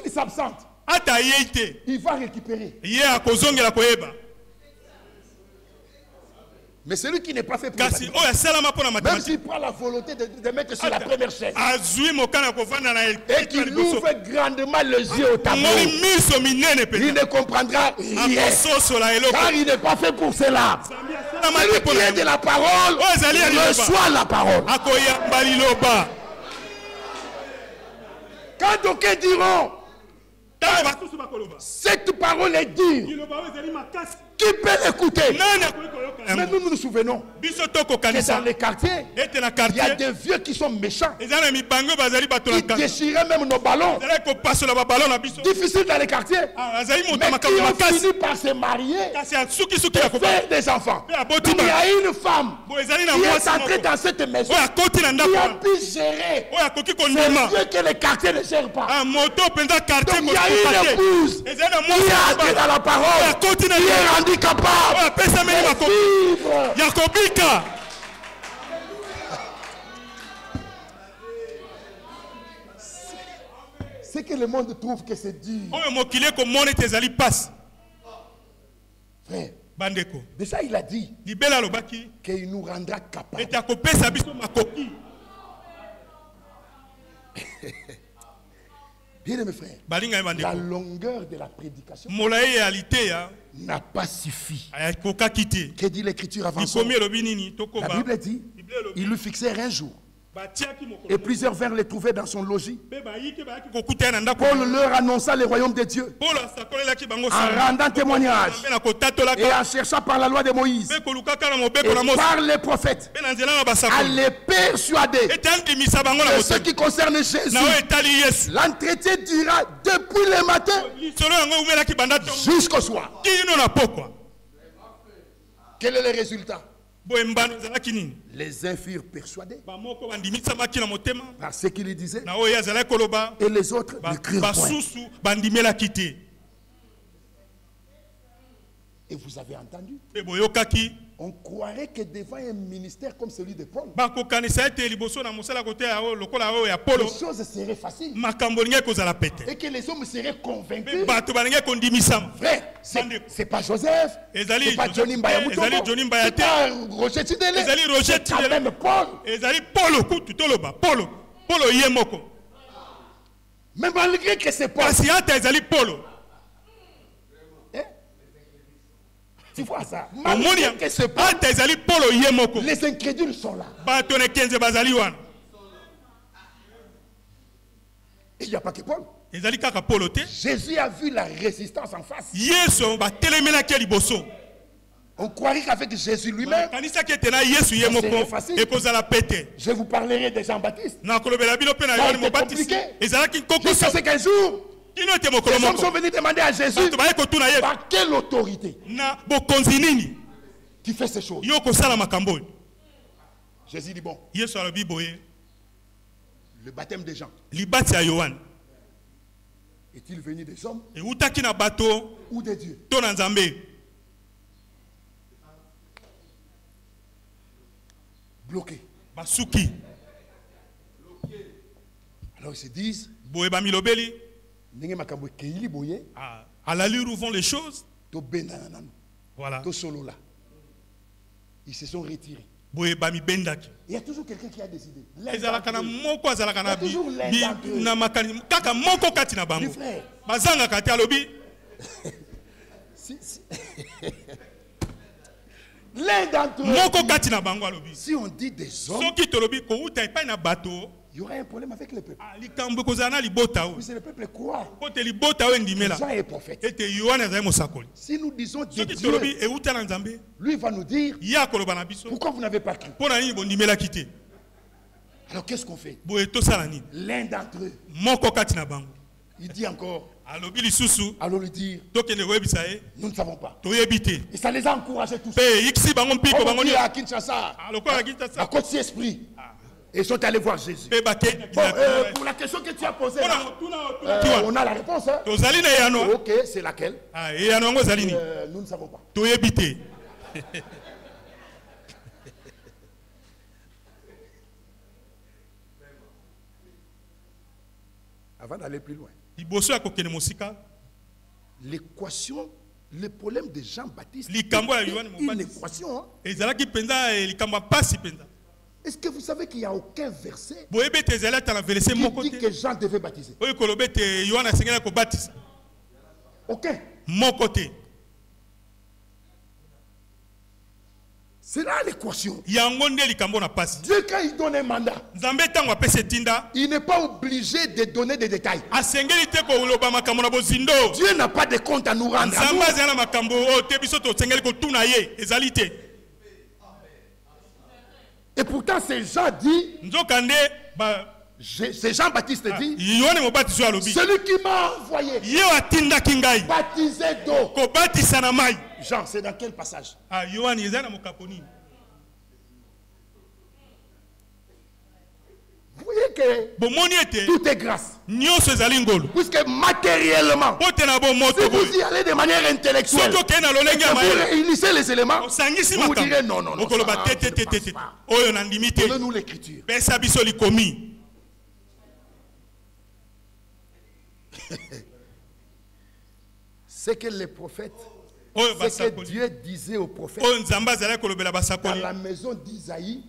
s'il s'absente, il va récupérer. Mais celui qui n'est pas fait pour les mathématiques, même s'il prend la volonté de mettre sur la première chaise et qu'il ouvre grandement les yeux au tableau, il ne comprendra rien, car il n'est pas fait pour cela. Celui qui est de la parole reçoit la parole. Quand d'aucuns diront Cette parole est dure. Qui peut l'écouter? Mais nous nous souvenons que dans les quartiers, il y a des vieux qui sont méchants. Ils déchiraient même nos ballons. Difficile dans les quartiers. Mais qui ont fini par se marier et faire des enfants. Il y a une femme qui est entrée dans cette maison qui a pu gérer ces vieux que les quartiers ne gèrent pas. Donc il y a une épouse qui est entrée dans la parole, qui est rendue capable de vivre. C'est que le monde trouve que c'est dur. Frère, déjà il a dit qu'il nous rendra capables. Bien mes frères, la longueur de la prédication n'a pas suffi. Que dit l'écriture avant ça? La Bible dit, il lui fixait un jour. Et plusieurs vinrent les trouver dans son logis. Paul leur annonça le royaume de Dieu en rendant témoignage et en cherchant par la loi de Moïse et par les prophètes à les persuader de ce qui concerne Jésus. L'entretien dura depuis le matin jusqu'au soir. Quel est le résultat? Les uns furent persuadés par ce qu'il disait et les autres ne crurent point. Et vous avez entendu? On croirait que devant un ministère comme celui de Paul, les choses seraient faciles et que les hommes seraient convaincus. Frère, c'est pas Joseph, c'est pas Johnny Mbayamutombo, c'est pas Roger Tidele, c'est quand même Paul. Mais malgré que c'est Paul, tu vois ça? Malgré que c'est Paul, les incrédules sont là. Il n'y a pas que Paul. Jésus a vu la résistance en face. On croirait qu'avec Jésus lui-même, c'est facile. Je vous parlerai de Jean-Baptiste. Ça a été compliqué. Jusqu'à ce qu'un jour, les hommes sont venus demander à Jésus par quelle autorité tu fais ces choses. Jésus dit bon. Le baptême des gens est-il venu des hommes ou des dieux? Bloqué. Alors ils se disent, à l'allure où vont les choses, voilà. Ils se sont retirés. Il y a toujours quelqu'un qui a décidé. Il y a toujours l'un d'entre eux. L'un d'entre eux. Si on dit des hommes, il y aura un problème avec le peuple. Oui, c'est le peuple croit. Jean est prophète. Si nous disons Dieu, lui va nous dire pourquoi vous n'avez pas cru. Alors qu'est-ce qu'on fait? L'un d'entre eux, il dit encore, allons lui dire, nous ne savons pas. Et ça les a encouragés tous. On dit à Kinshasa, à Côte-Esprit. Et ils sont allés voir Jésus. Bon, pour la question que tu as posée, là, on a la réponse. Hein? Ok, c'est laquelle? Nous ne savons pas. Avant d'aller plus loin, l'équation, le problème de Jean-Baptiste, une équation. Hein? Est-ce que vous savez qu'il n'y a aucun verset qui dit que Jean devait baptiser? Aucun. C'est là l'équation. Dieu, quand il donne un mandat, il n'est pas obligé de donner des détails. Dieu n'a pas de compte à nous rendre. Et pourtant, ces gens disent, c'est Jean-Baptiste dit, celui qui m'a envoyé, baptisé d'eau. Jean, c'est dans quel passage? Vous voyez que tout est grâce. Puisque matériellement, si vous y allez de manière intellectuelle, vous réunissez les éléments, vous vous direz non, non, non, donnez-nous l'écriture. C'est que les prophètes, c'est que Dieu disait aux prophètes dans la maison d'Isaïe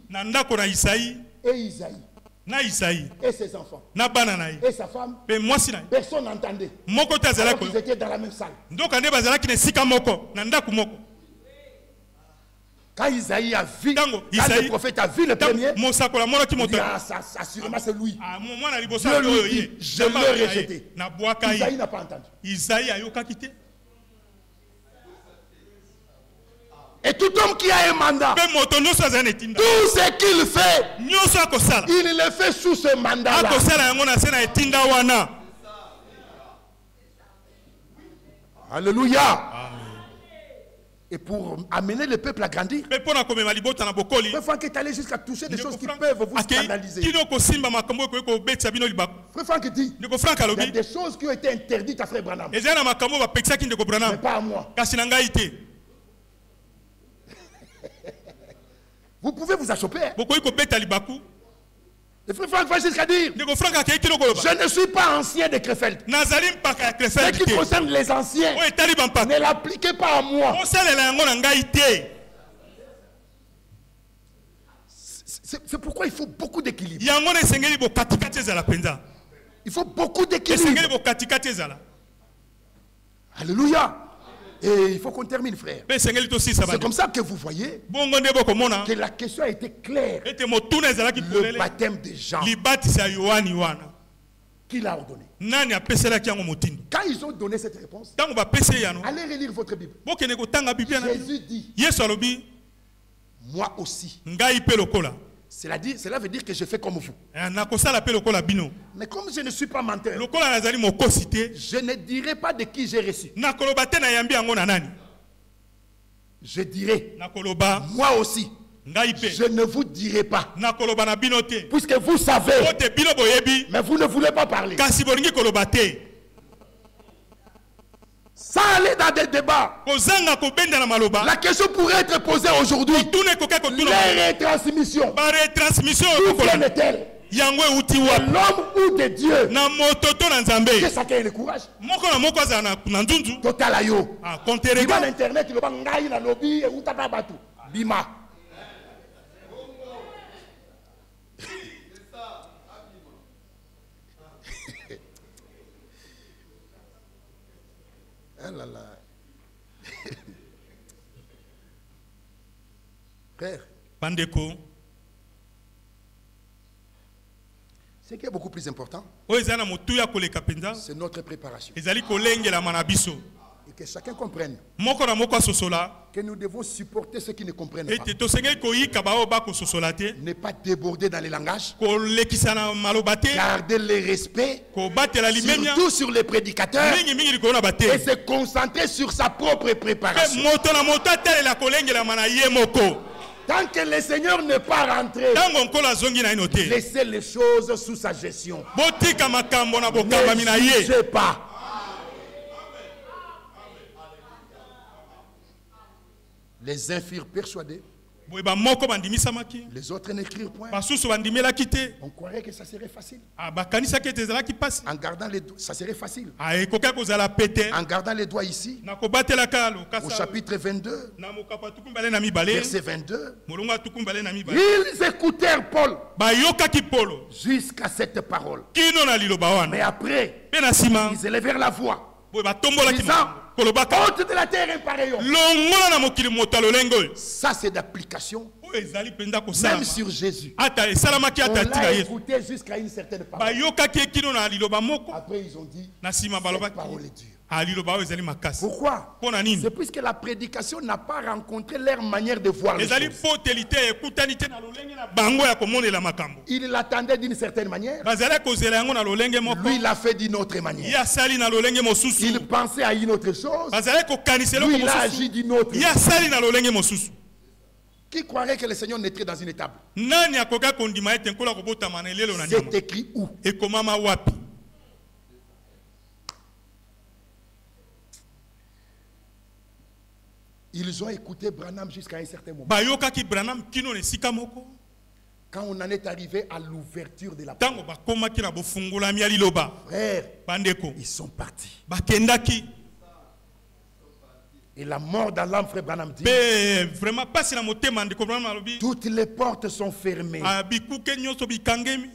et Isaïe et ses enfants et sa femme, personne n'entendait. Alors qu'ils étaient dans la même salle. Quand Isaïe a vu, quand le prophète a vu le premier, il dit, assurément c'est lui. Dieu lui dit, je l'ai rejeté. Isaïe n'a pas entendu. Et tout homme qui a un mandat, tout ce qu'il fait, il le fait sous ce mandat-là. Alléluia. Et pour amener le peuple à grandir, il faut que tu ailles jusqu'à toucher des choses qui peuvent vous scandaliser. Frère Franck dit, il y a des choses qui ont été interdites à Frère Branham, mais pas à moi. Vous pouvez vous achoper. Le frère Franck va jusqu'à dire, je ne suis pas ancien de Krefeld. Ce qui concerne les anciens, ne l'appliquez pas à moi. C'est pourquoi il faut beaucoup d'équilibre. Il faut beaucoup d'équilibre. Alléluia. Et il faut qu'on termine, frère. C'est comme ça que vous voyez que la question a été claire. Le baptême de Jean, qui l'a ordonné. Quand ils ont donné cette réponse, allez relire votre Bible. Jésus dit, moi aussi. Cela veut dire que je fais comme vous. Mais comme je ne suis pas menteur, je ne dirai pas de qui j'ai reçu. Je dirai, moi aussi, je ne vous dirai pas. Puisque vous savez, mais vous ne voulez pas parler. Sans aller dans des débats, la question pourrait être posée aujourd'hui. Les retransmissions, d'où viennent-elles? De l'homme ou de Dieu? Que chacun ait le courage. Total ayo. Bima l'internet, il va ngai na lobby et utapa batu. Bima. Ah là là. Frère. Pandeko. Ce qui est beaucoup plus important, c'est notre préparation. Et que chacun comprenne que nous devons supporter ceux qui ne comprennent pas. Ne pas déborder dans les langages. Garder le respect, surtout sur les prédicateurs, et se concentrer sur sa propre préparation. Tant que le Seigneur n'est pas rentré, laissez les choses sous sa gestion. Ne jugez pas. Les uns furent persuadés. Les autres n'écrirent point. On croirait que ça serait facile. En gardant les doigts, ça serait facile. En gardant les doigts ici, au chapitre 22, verset 22, ils écoutèrent Paul jusqu'à cette parole. Mais après, ils élevèrent la voix disant, ôte de la terre un pareil homme. Ça c'est d'application. Même sur Jésus. On l'a écouté jusqu'à une certaine parole. Après ils ont dit, cette parole est dure. Pourquoi? C'est puisque la prédication n'a pas rencontré leur manière de voir les choses. Il l'attendait d'une certaine manière. Lui, il l'a fait d'une autre manière. Il pensait à une autre chose. Lui, il a agi d'une autre manière. Qui croirait que le Seigneur naîtrait dans une étable? C'est écrit où? Ils ont écouté Branham jusqu'à un certain moment. Quand on en est arrivé à l'ouverture de la parole, frères, ils sont partis. Et la mort dans l'âme, frère Branham dit, toutes les portes sont fermées.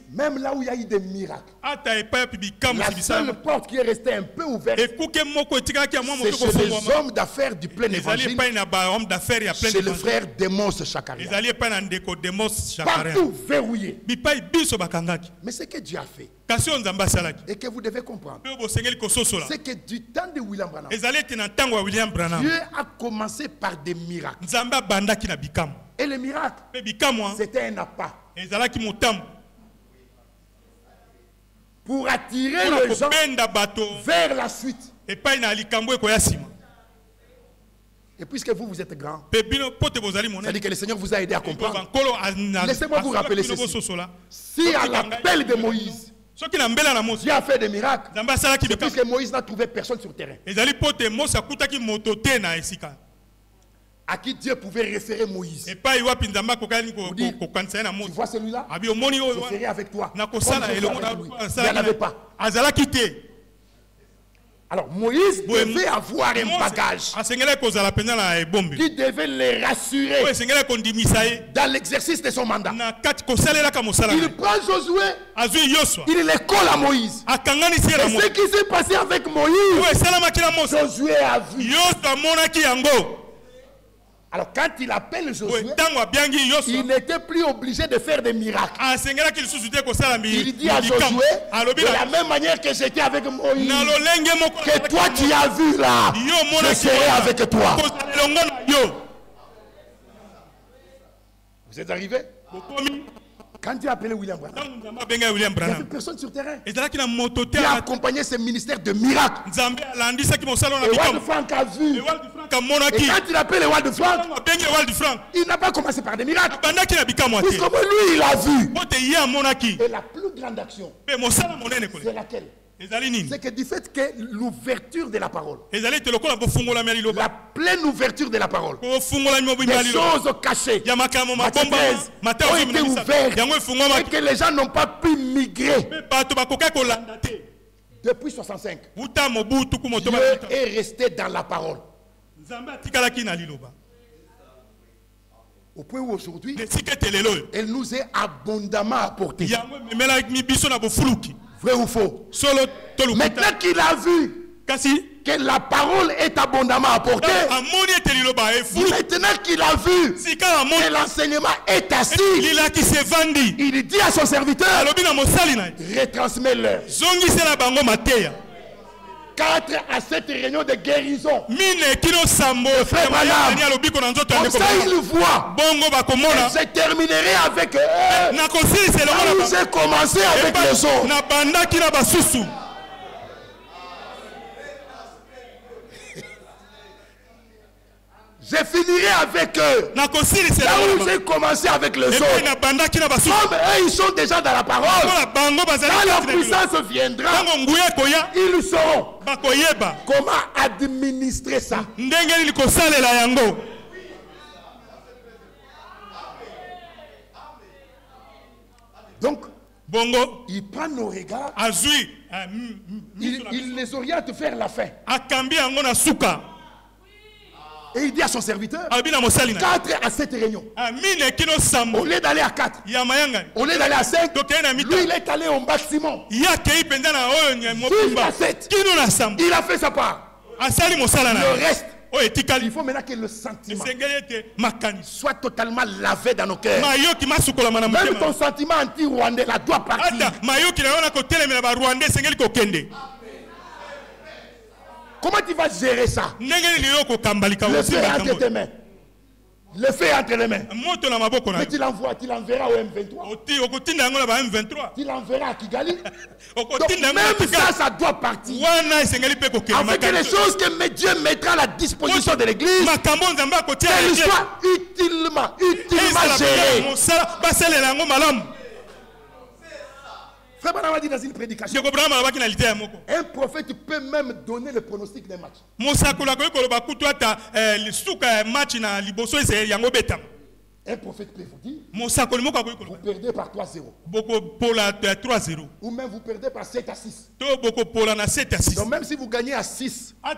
Même là où il y a eu des miracles, la seule porte qui est restée un peu ouverte, c'est chez les hommes d'affaires du plein évangile, chez le frère Demos Chakaria. Partout verrouillé. Mais ce que Dieu a fait, et que vous devez comprendre, c'est que du temps de William Branham, Dieu a commencé par des miracles. Et les miracles, c'était un appât pour attirer les gens vers la suite. Et puisque vous êtes grand, ça dit que le Seigneur vous a aidé à comprendre. Laissez-moi vous rappeler ceci. Si à l'appel de Moïse, Dieu a fait des miracles, c'est puisque Moïse n'a trouvé personne sur le terrain à qui Dieu pouvait référer Moïse. Tu vois celui-là, je serai avec toi. Il n'y en avait pas. Alors Moïse devait avoir un bagage qui devait les rassurer dans l'exercice de son mandat. Il prend Josué, il les colle à Moïse. Et ce qui s'est passé avec Moïse, Josué a vu. Alors quand il appelle Josué, il n'était plus obligé de faire des miracles. Il dit à Josué, de la même manière que j'étais avec Moïse, que toi tu as vu là, je serai avec toi. Vous êtes arrivés? Quand Dieu a appelé William Branham, il n'y avait personne sur le terrain. Il a accompagné ce ministère de miracles. Et Wald Frank a vu. Et quand il appelle Wald Frank, il n'a pas commencé par des miracles. Puisque lui, il a vu. Et la plus grande action, c'est laquelle? C'est que du fait que l'ouverture de la parole, la pleine ouverture de la parole, les choses cachées, ont été ouvertes et que les gens n'ont pas pu migrer. Depuis 65, Dieu est resté dans la parole. Au point où aujourd'hui, elle nous est abondamment apportée. Vrai ou faux? Maintenant qu'il a vu que la parole est abondamment apportée, maintenant qu'il a vu que l'enseignement est assis, il dit à son serviteur, retransmets-leur 4 à 7 réunions de guérison. Frère Branham, comme ça il voit. Et je terminerai avec eux. Là où j'ai commencé avec les autres. Je finirai avec eux. Là où j'ai commencé avec les autres. Comme eux, ils sont déjà dans la parole. Quand la puissance viendra, ils sauront comment administrer ça. Donc, il prend nos regards, il les oriente vers la fin. Et il dit à son serviteur, 4 à 7 réunions. Au lieu d'aller à 4, au lieu d'aller à 5, lui il est allé au maximum. Jusqu'à 7. Il a fait sa part. Le reste, il faut maintenant que le sentiment soit totalement lavé dans nos cœurs. Même ton sentiment anti-rwandais là doit partir. Comment tu vas gérer ça? Le feu est entre tes mains. Le feu est entre les mains. Mais tu l'envoies, tu l'enverras au M23. Tu l'enverras à Kigali. Donc même ça doit partir. Afin que les choses que Dieu mettra à la disposition de l'église, qu'elles soient utilement gérées. Frère Branham a dit dans une prédication, un prophète peut même donner le pronostic d'un match. Un prophète peut vous dire, vous perdez par 3-0. Ou même vous perdez par 7-6. Donc même si vous gagnez à 6-0, à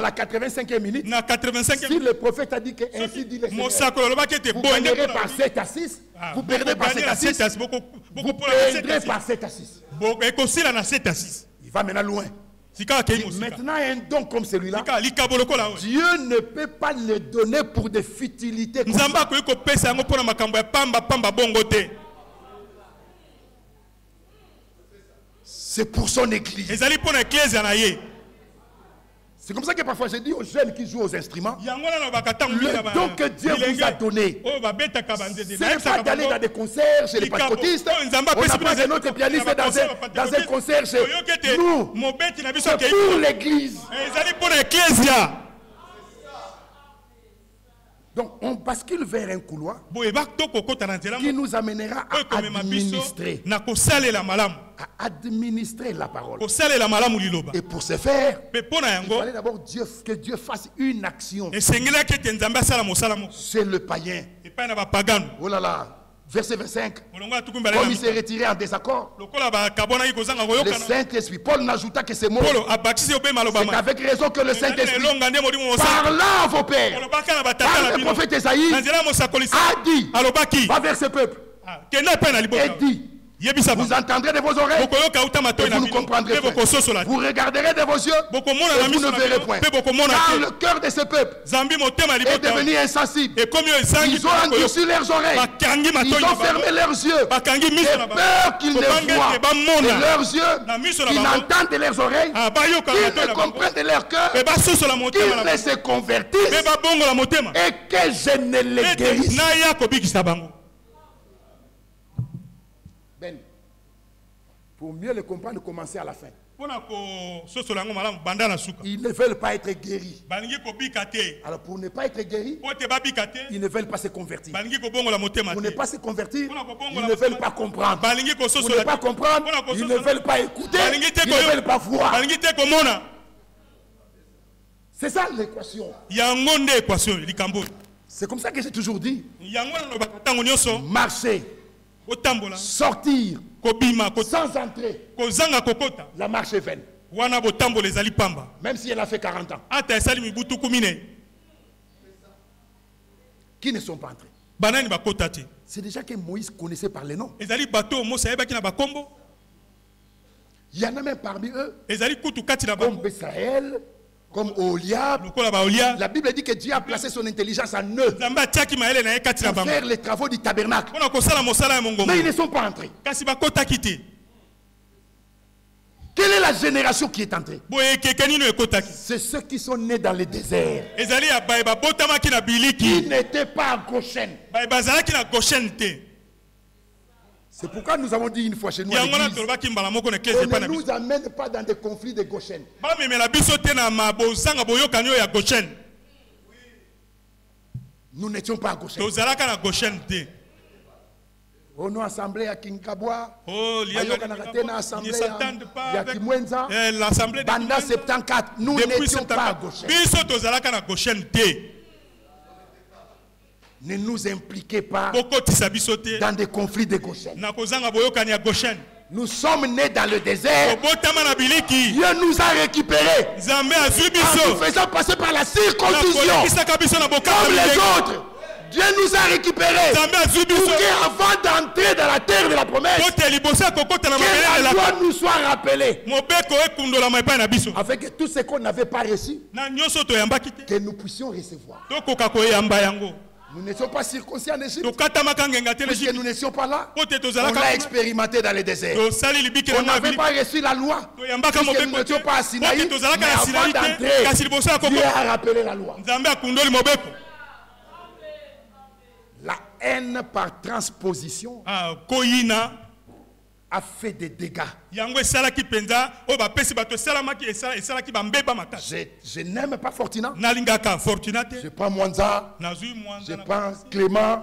la 85e minute, si le prophète a dit que ainsi dit le Seigneur, vous gagnerez par 7-6, vous perdez par 7-6, vous perdrez par 7-6. Il va maintenant loin. Maintenant, un don comme celui-là, Dieu ne peut pas le donner pour des futilités. C'est pour son église. C'est comme ça que parfois je dis aux jeunes qui jouent aux instruments, le don que Dieu vous a donné, ce n'est pas d'aller dans des concerts chez les pentecôtistes. On n'a pas un autre pianiste dans un concert chez nous. C'est pour l'église. Donc on bascule vers un couloir qui nous amènera à administrer la parole. Et pour ce faire, il fallait d'abord que Dieu fasse une action. C'est le païen. Oh là là. Verset 25. Comme il s'est retiré en désaccord, le Saint-Esprit, Paul n'ajouta que ces mots. C'est avec raison que le Saint-Esprit, parlant à vos pères, par le prophète Esaïe, a dit, va vers ce peuple, et dit, vous entendrez de vos oreilles et vous ne comprendrez pas. Vous regarderez de vos yeux et vous ne verrez point. Car le cœur de ce peuple est devenu insensible. Ils ont endurci leurs oreilles. Ils ont fermé leurs yeux. De peur qu'ils ne voient de leurs yeux, qu'ils n'entendent de leurs oreilles, qu'ils ne comprennent de leur cœur, qu'ils ne se convertissent et que je ne les guérisse. Pour mieux le comprendre, commencer à la fin. Ils ne veulent pas être guéris. Alors pour ne pas être guéris, ils ne veulent pas se convertir. Pour ne pas se convertir, ils ne veulent pas comprendre. Pour ne pas comprendre, ils ne veulent pas écouter, ils ne veulent pas voir. C'est ça l'équation. C'est comme ça que j'ai toujours dit. Marcher, sortir, sans entrer, la marche est vaine. Même si elle a fait 40 ans. Qui ne sont pas entrés? C'est déjà que Moïse connaissait par les noms. Il y en a même parmi eux, comme Bésaël, comme Oliab. La Bible dit que Dieu a placé son intelligence en eux pour faire les travaux du tabernacle. Mais ils ne sont pas entrés. Quelle est la génération qui est entrée? C'est ceux qui sont nés dans le désert. Qui n'étaient pas à Goshen. C'est pourquoi nous avons dit une fois chez nous à l'église, on ne nous amène pas dans des conflits de Goshen. Nous n'étions pas à Goshen. On nous assemblé à Kinkabwa, assemblée à Kimwenza, pendant 74, nous n'étions pas à Goshen. Ne nous impliquez pas dans des conflits de Goshen. Nous sommes nés dans le désert. Dieu nous a récupérés en nous faisant passer par la circoncision comme les autres. Dieu nous a récupérés pour qu'avant d'entrer dans la terre de la promesse, que la loi nous soit rappelée, avec tout ce qu'on n'avait pas reçu, que nous puissions recevoir. Nous n'étions pas circoncis en Égypte, puisque nous n'étions pas là. On l'a expérimenté dans les déserts. On n'avait pas reçu la loi, puisque nous n'étions pas à Sinaï, mais avant d'entrer, Dieu a rappelé la loi. La haine par transposition a fait des dégâts. Je n'aime pas Fortuna. Je prends Mwanza. Je prends Clément.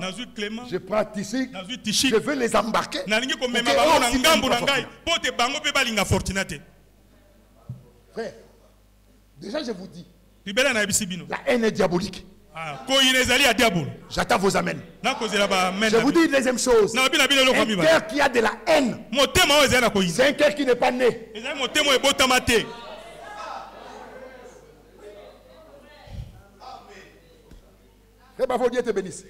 Je prends Tissik. Je veux les embarquer. Frère, déjà je vous dis, la haine est diabolique. J'attends vos amens. Je vous dis une deuxième chose. Un cœur qui a de la haine, c'est un cœur qui n'est pas né. Dieu te bénisse.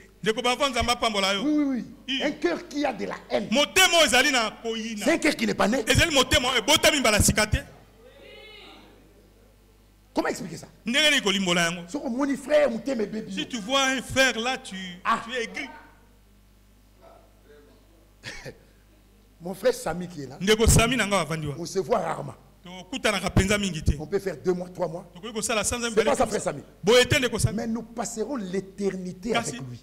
Oui. Un cœur qui a de la haine, c'est un cœur qui n'est pas né. Comment expliquer ça? Si tu vois un frère là, tu es aigri. Mon frère Sami qui est là, on se voit rarement. On peut faire 2 mois, 3 mois. C'est pas ça, frère Sami. Mais nous passerons l'éternité avec lui.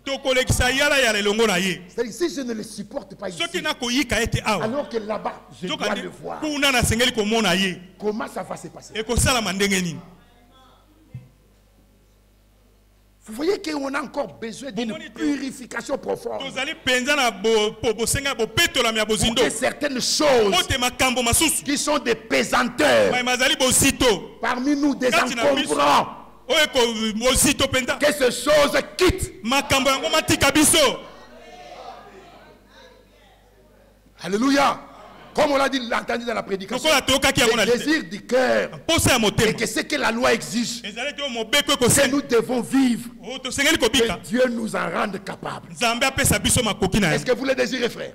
C'est-à-dire, si je ne le supporte pas ici, alors que là-bas, je dois le voir, comment ça va se passer? Vous voyez qu'on a encore besoin d'une purification profonde. Pour que certaines choses qui sont des pesanteurs parmi nous, des encombrants, que ces choses quittent. Alléluia. Comme on l'a dit, entendu dans la prédication, le désir du cœur et que ce que la loi exige, que nous devons vivre, que Dieu nous en rende capables. Est-ce que vous le désirez, frère?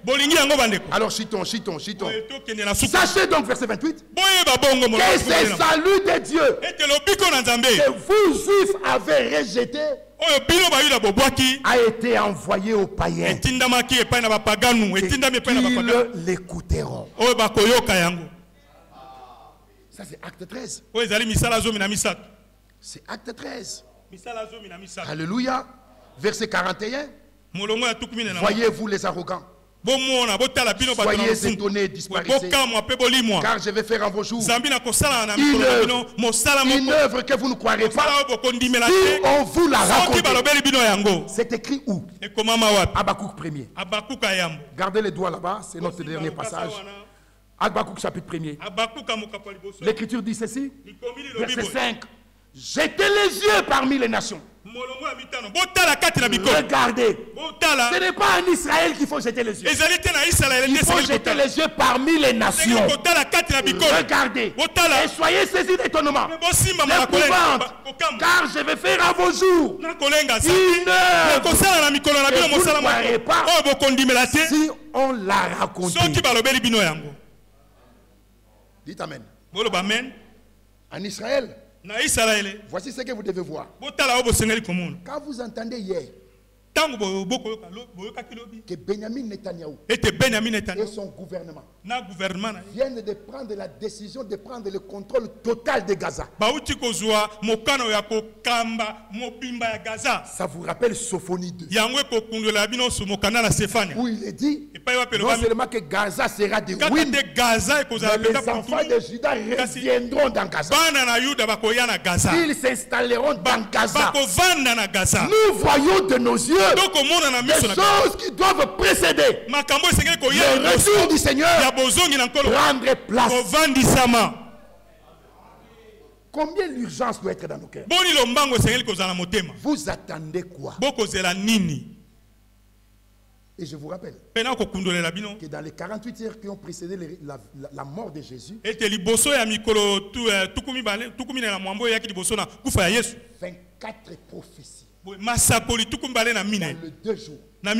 Alors chitons. Sachez donc, verset 28, que c'est le salut de Dieu que vous, juifs, avez rejeté a été envoyé aux païens qu'ils l'écouteront. Ça c'est acte 13. C'est acte 13. Alléluia. Verset 41. Voyez-vous les arrogants, soyez étonnés, disparaissez, car je vais faire en vos jours une œuvre que vous ne croirez pas si on vous la raconte. C'est écrit où? Habakkuk 1er. Gardez les doigts là-bas, c'est notre dernier passage. Habakkuk chapitre 1er. L'écriture dit ceci, verset 5. Jetez les yeux parmi les nations. Regardez, ce n'est pas en Israël qu'il faut jeter les yeux. Il faut jeter les yeux parmi les nations. Regardez et soyez saisis d'étonnement, d'épouvante, car je vais faire à vos jours une œuvre que vous ne croirez pas si on la raconte. Dites Amen. En Israël, voici ce que vous devez voir. Quand vous entendez hier que Benjamin Netanyahu et son gouvernement viennent de prendre la décision de prendre le contrôle total de Gaza, ça vous rappelle Sophonie 2, où il est dit non seulement que Gaza sera détruit, mais les enfants de Juda reviendront dans Gaza. Ils s'installeront dans Gaza. Nous voyons de nos yeux des choses qui doivent précéder le retour du Seigneur, prendre place. Combien l'urgence doit être dans nos cœurs? Vous attendez quoi? Et je vous rappelle que dans les 48 heures qui ont précédé la mort de Jésus, 24 prophéties dans les 2 jours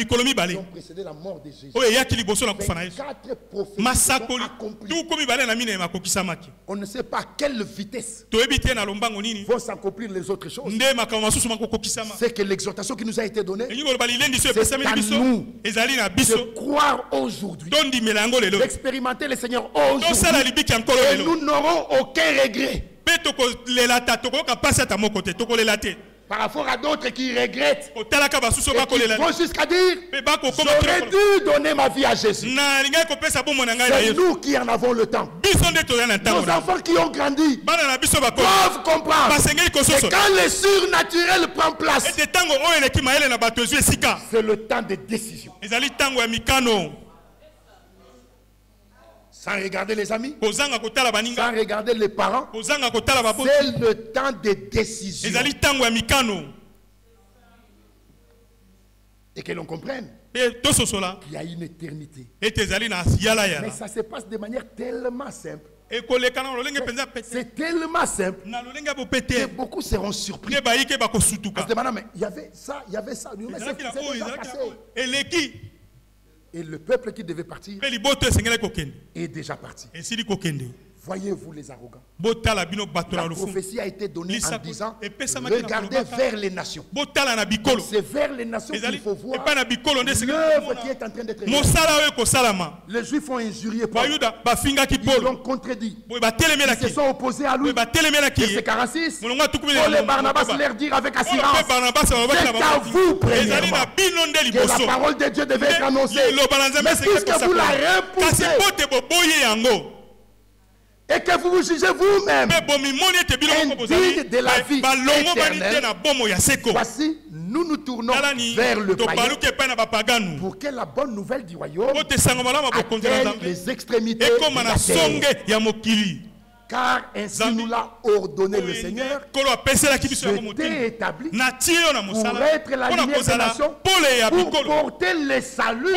qui ont précédé la mort de Jésus. 24 prophéties accomplis. On ne sait pas à quelle vitesse vont s'accomplir les autres choses. C'est que l'exhortation qui nous a été donnée, c'est à nous de croire aujourd'hui, d'expérimenter le Seigneur aujourd'hui, et nous n'aurons aucun regret. Par rapport à d'autres qui regrettent et qui vont jusqu'à dire j'aurais dû donner ma vie à Jésus. C'est nous qui en avons le temps. Nos enfants qui ont grandi doivent comprendre que quand le surnaturel prend place, c'est le temps de décision. Sans regarder les amis, sans regarder les parents, c'est le temps des décisions. Et que l'on comprenne qu'il y a une éternité. Mais ça se passe de manière tellement simple. C'est tellement simple que beaucoup seront surpris. Parce que maintenant, il y avait ça, il y avait ça. Et le peuple qui devait partir est déjà parti. Voyez-vous les arrogants. La prophétie a été donnée en disant regardez vers les nations. C'est vers les nations qu'il faut voir l'œuvre qui est en train d'être réalisée. Les Juifs ont injurié Paul. Ils l'ont contredit. Ils se sont opposés à lui. Verset 46. Paul et Barnabas leur dirent avec assurance c'est à vous premièrement que la parole de Dieu devait être annoncée. Mais puisque vous la repoussez et que vous vous jugez vous-même indigne de la vie éternelle, voici, nous nous tournons vers le païen pour que la bonne nouvelle du royaume atteigne les extrémités de la terre. Car ainsi nous l'a ordonné le Seigneur. J'étais établi pour être la lumière des nations, pour porter le salut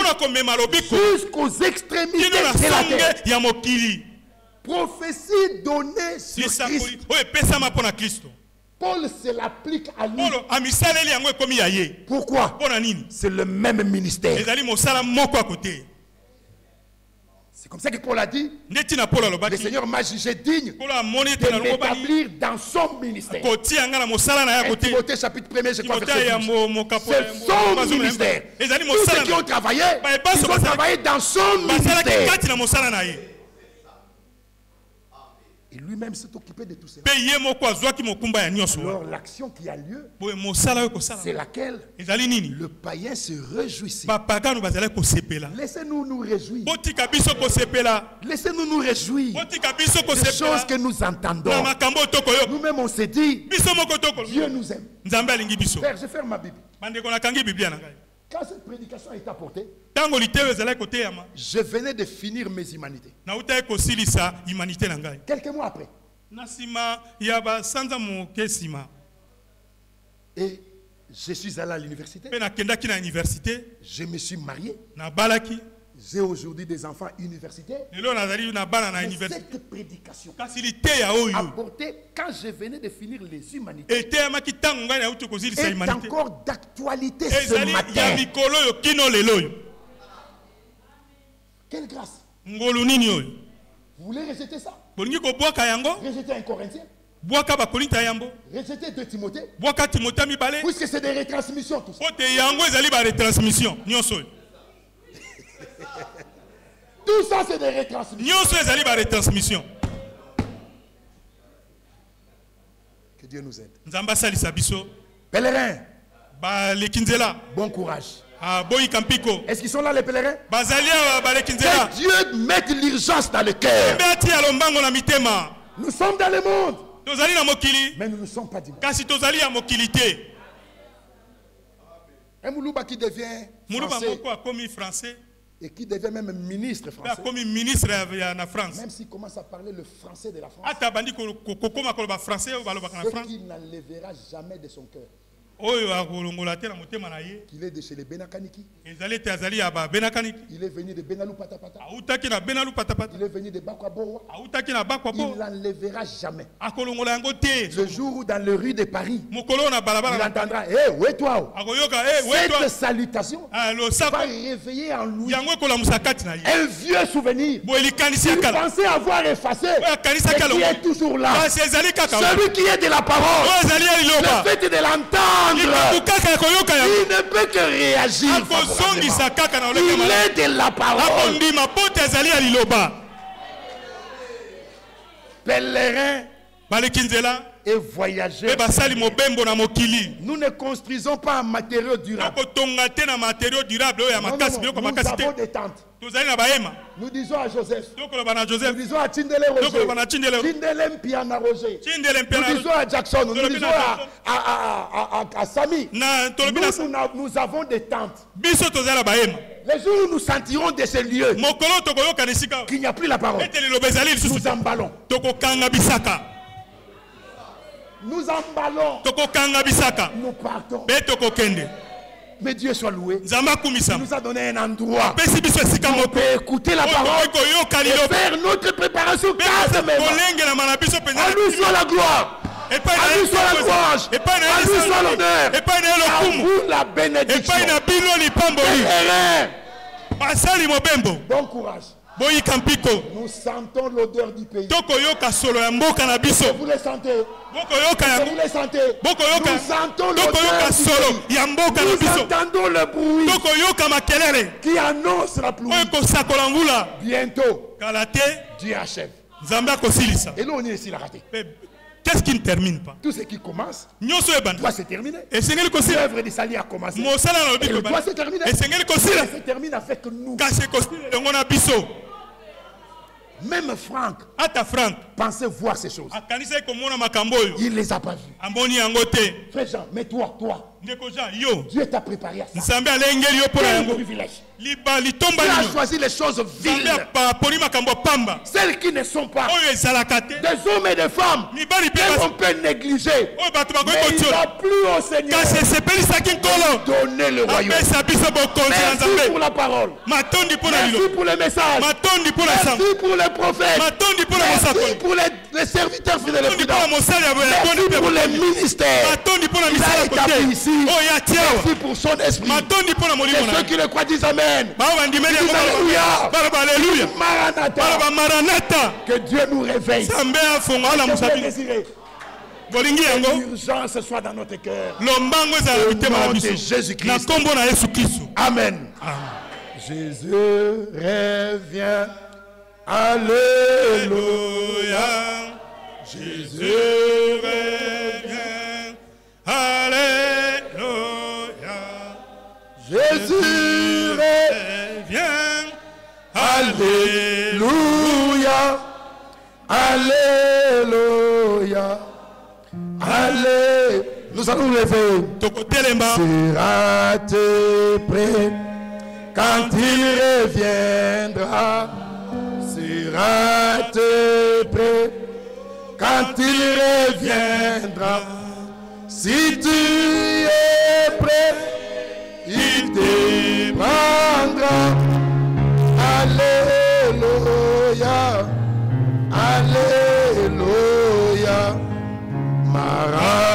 jusqu'aux extrémités de la terre. Prophétie donnée sur Christ. Paul se l'applique à lui. Pourquoi? C'est le même ministère. C'est comme ça que Paul a dit le Seigneur m'a jugé digne de m'établir dans son ministère. Et Timothée chapitre 1er, je crois verset 12. C'est son ministère. Tous ceux qui ont travaillé, ils ont travaillé dans son ministère. Et lui-même s'est occupé de tout cela. Alors l'action qui a lieu, c'est laquelle le païen se réjouissait. Laissez-nous nous réjouir. Laissez-nous nous réjouir des choses que nous entendons. Nous-mêmes on s'est dit, Dieu nous aime. Père, je ferme ma Bible. Quand cette prédication est apportée, je venais de finir mes humanités. Quelques mois après. Et je suis allé à l'université. Je me suis marié. J'ai aujourd'hui des enfants universitaires. Mais cette prédication apportée quand je venais de finir les humanités est encore d'actualité ce matin. Quelle grâce! Vous voulez rejeter ça? Rejeter un Corinthien? Rejeter 2 Timothée? Puisque c'est des retransmissions tout ça. Tout ça c'est des retransmissions. Que Dieu nous aide. Pèlerins, bon courage. Est-ce qu'ils sont là les pèlerins? Que Dieu mette l'urgence dans le cœur. Nous sommes dans le monde, mais nous ne sommes pas dimanche. Un Moulouba qui devient français et qui devient même ministre français, même s'il commence à parler le français de la France, ce qu'il n'enlèvera jamais de son cœur, qu'il est de chez les Benakaniki. Il est venu de Benalou Patapata. Il est venu de Bakwaboa. Il n'enlèvera jamais. Le jour où dans les rues de Paris, il entendra, hé, où est toi? Cette salutation va réveiller en lui un vieux souvenir. Il pensait avoir effacé, mais qui est toujours là. Celui qui est de la parole, le fait de l'entendre, il ne peut que réagir. Il est de la parole. Pèlerin et voyager. Nous ne construisons pas en matériaux durables. Nous avons des tentes. Nous disons à Joseph, nous disons à Tindele Roger, Tindele Mpiana Roger, nous disons à Jackson, nous disons à Samy, nous avons des tentes. Les jours où nous sentirons de ces lieux qu'il n'y a plus la parole, nous emballons. Nous emballons. Nous partons. Mais Dieu soit loué. Il nous a donné un endroit où on peut écouter la parole et faire notre préparation calmement. À nous soit la gloire. À nous soit la louange. À nous soit l'honneur. À vous la bénédiction. Bon courage. Nous sentons l'odeur du pays. Vous les sentez? Vous les sentez? Nous sentons l'odeur du pays. Nous entendons le bruit qui annonce la pluie. Bientôt, Dieu achève. Et là, on est ici, la raté. Qu'est-ce qui ne termine pas? Tout ce qui commence doit se terminer. L'œuvre de Sali a commencé. Et il doit se terminer. Et se termine avec nous. Même Franck pensait voir ces choses. Il ne les a pas vues. Frère Jean, mais toi, Dieu t'a préparé à ça. Quel privilège. Dieu a choisi les choses viles, celles qui ne sont pas, des hommes et des femmes qu'on peut négliger, mais il a plu au Seigneur de donner le royaume. Merci pour la parole, merci pour les messages, merci pour les prophètes, merci pour les serviteurs fidèles et fidèles, merci pour les ministères qu'il a établis ici, merci pour son esprit. Et ceux qui le croient disent Amen. Alléluia. Maranatha. Que Dieu nous réveille. Que l'urgence soit dans notre cœur. Au nom de Jésus-Christ. Amen. Jésus revient. Alléluia. Jésus revient. Alléluia. Jésus revient. Alléluia. Alléluia. Alléluia. Nous allons lever. Seras-tu prêt quand il reviendra? Seras-tu prêt quand il reviendra? Si tu es prêt, il te prendra. Alléluia. Alléluia. Maranatha.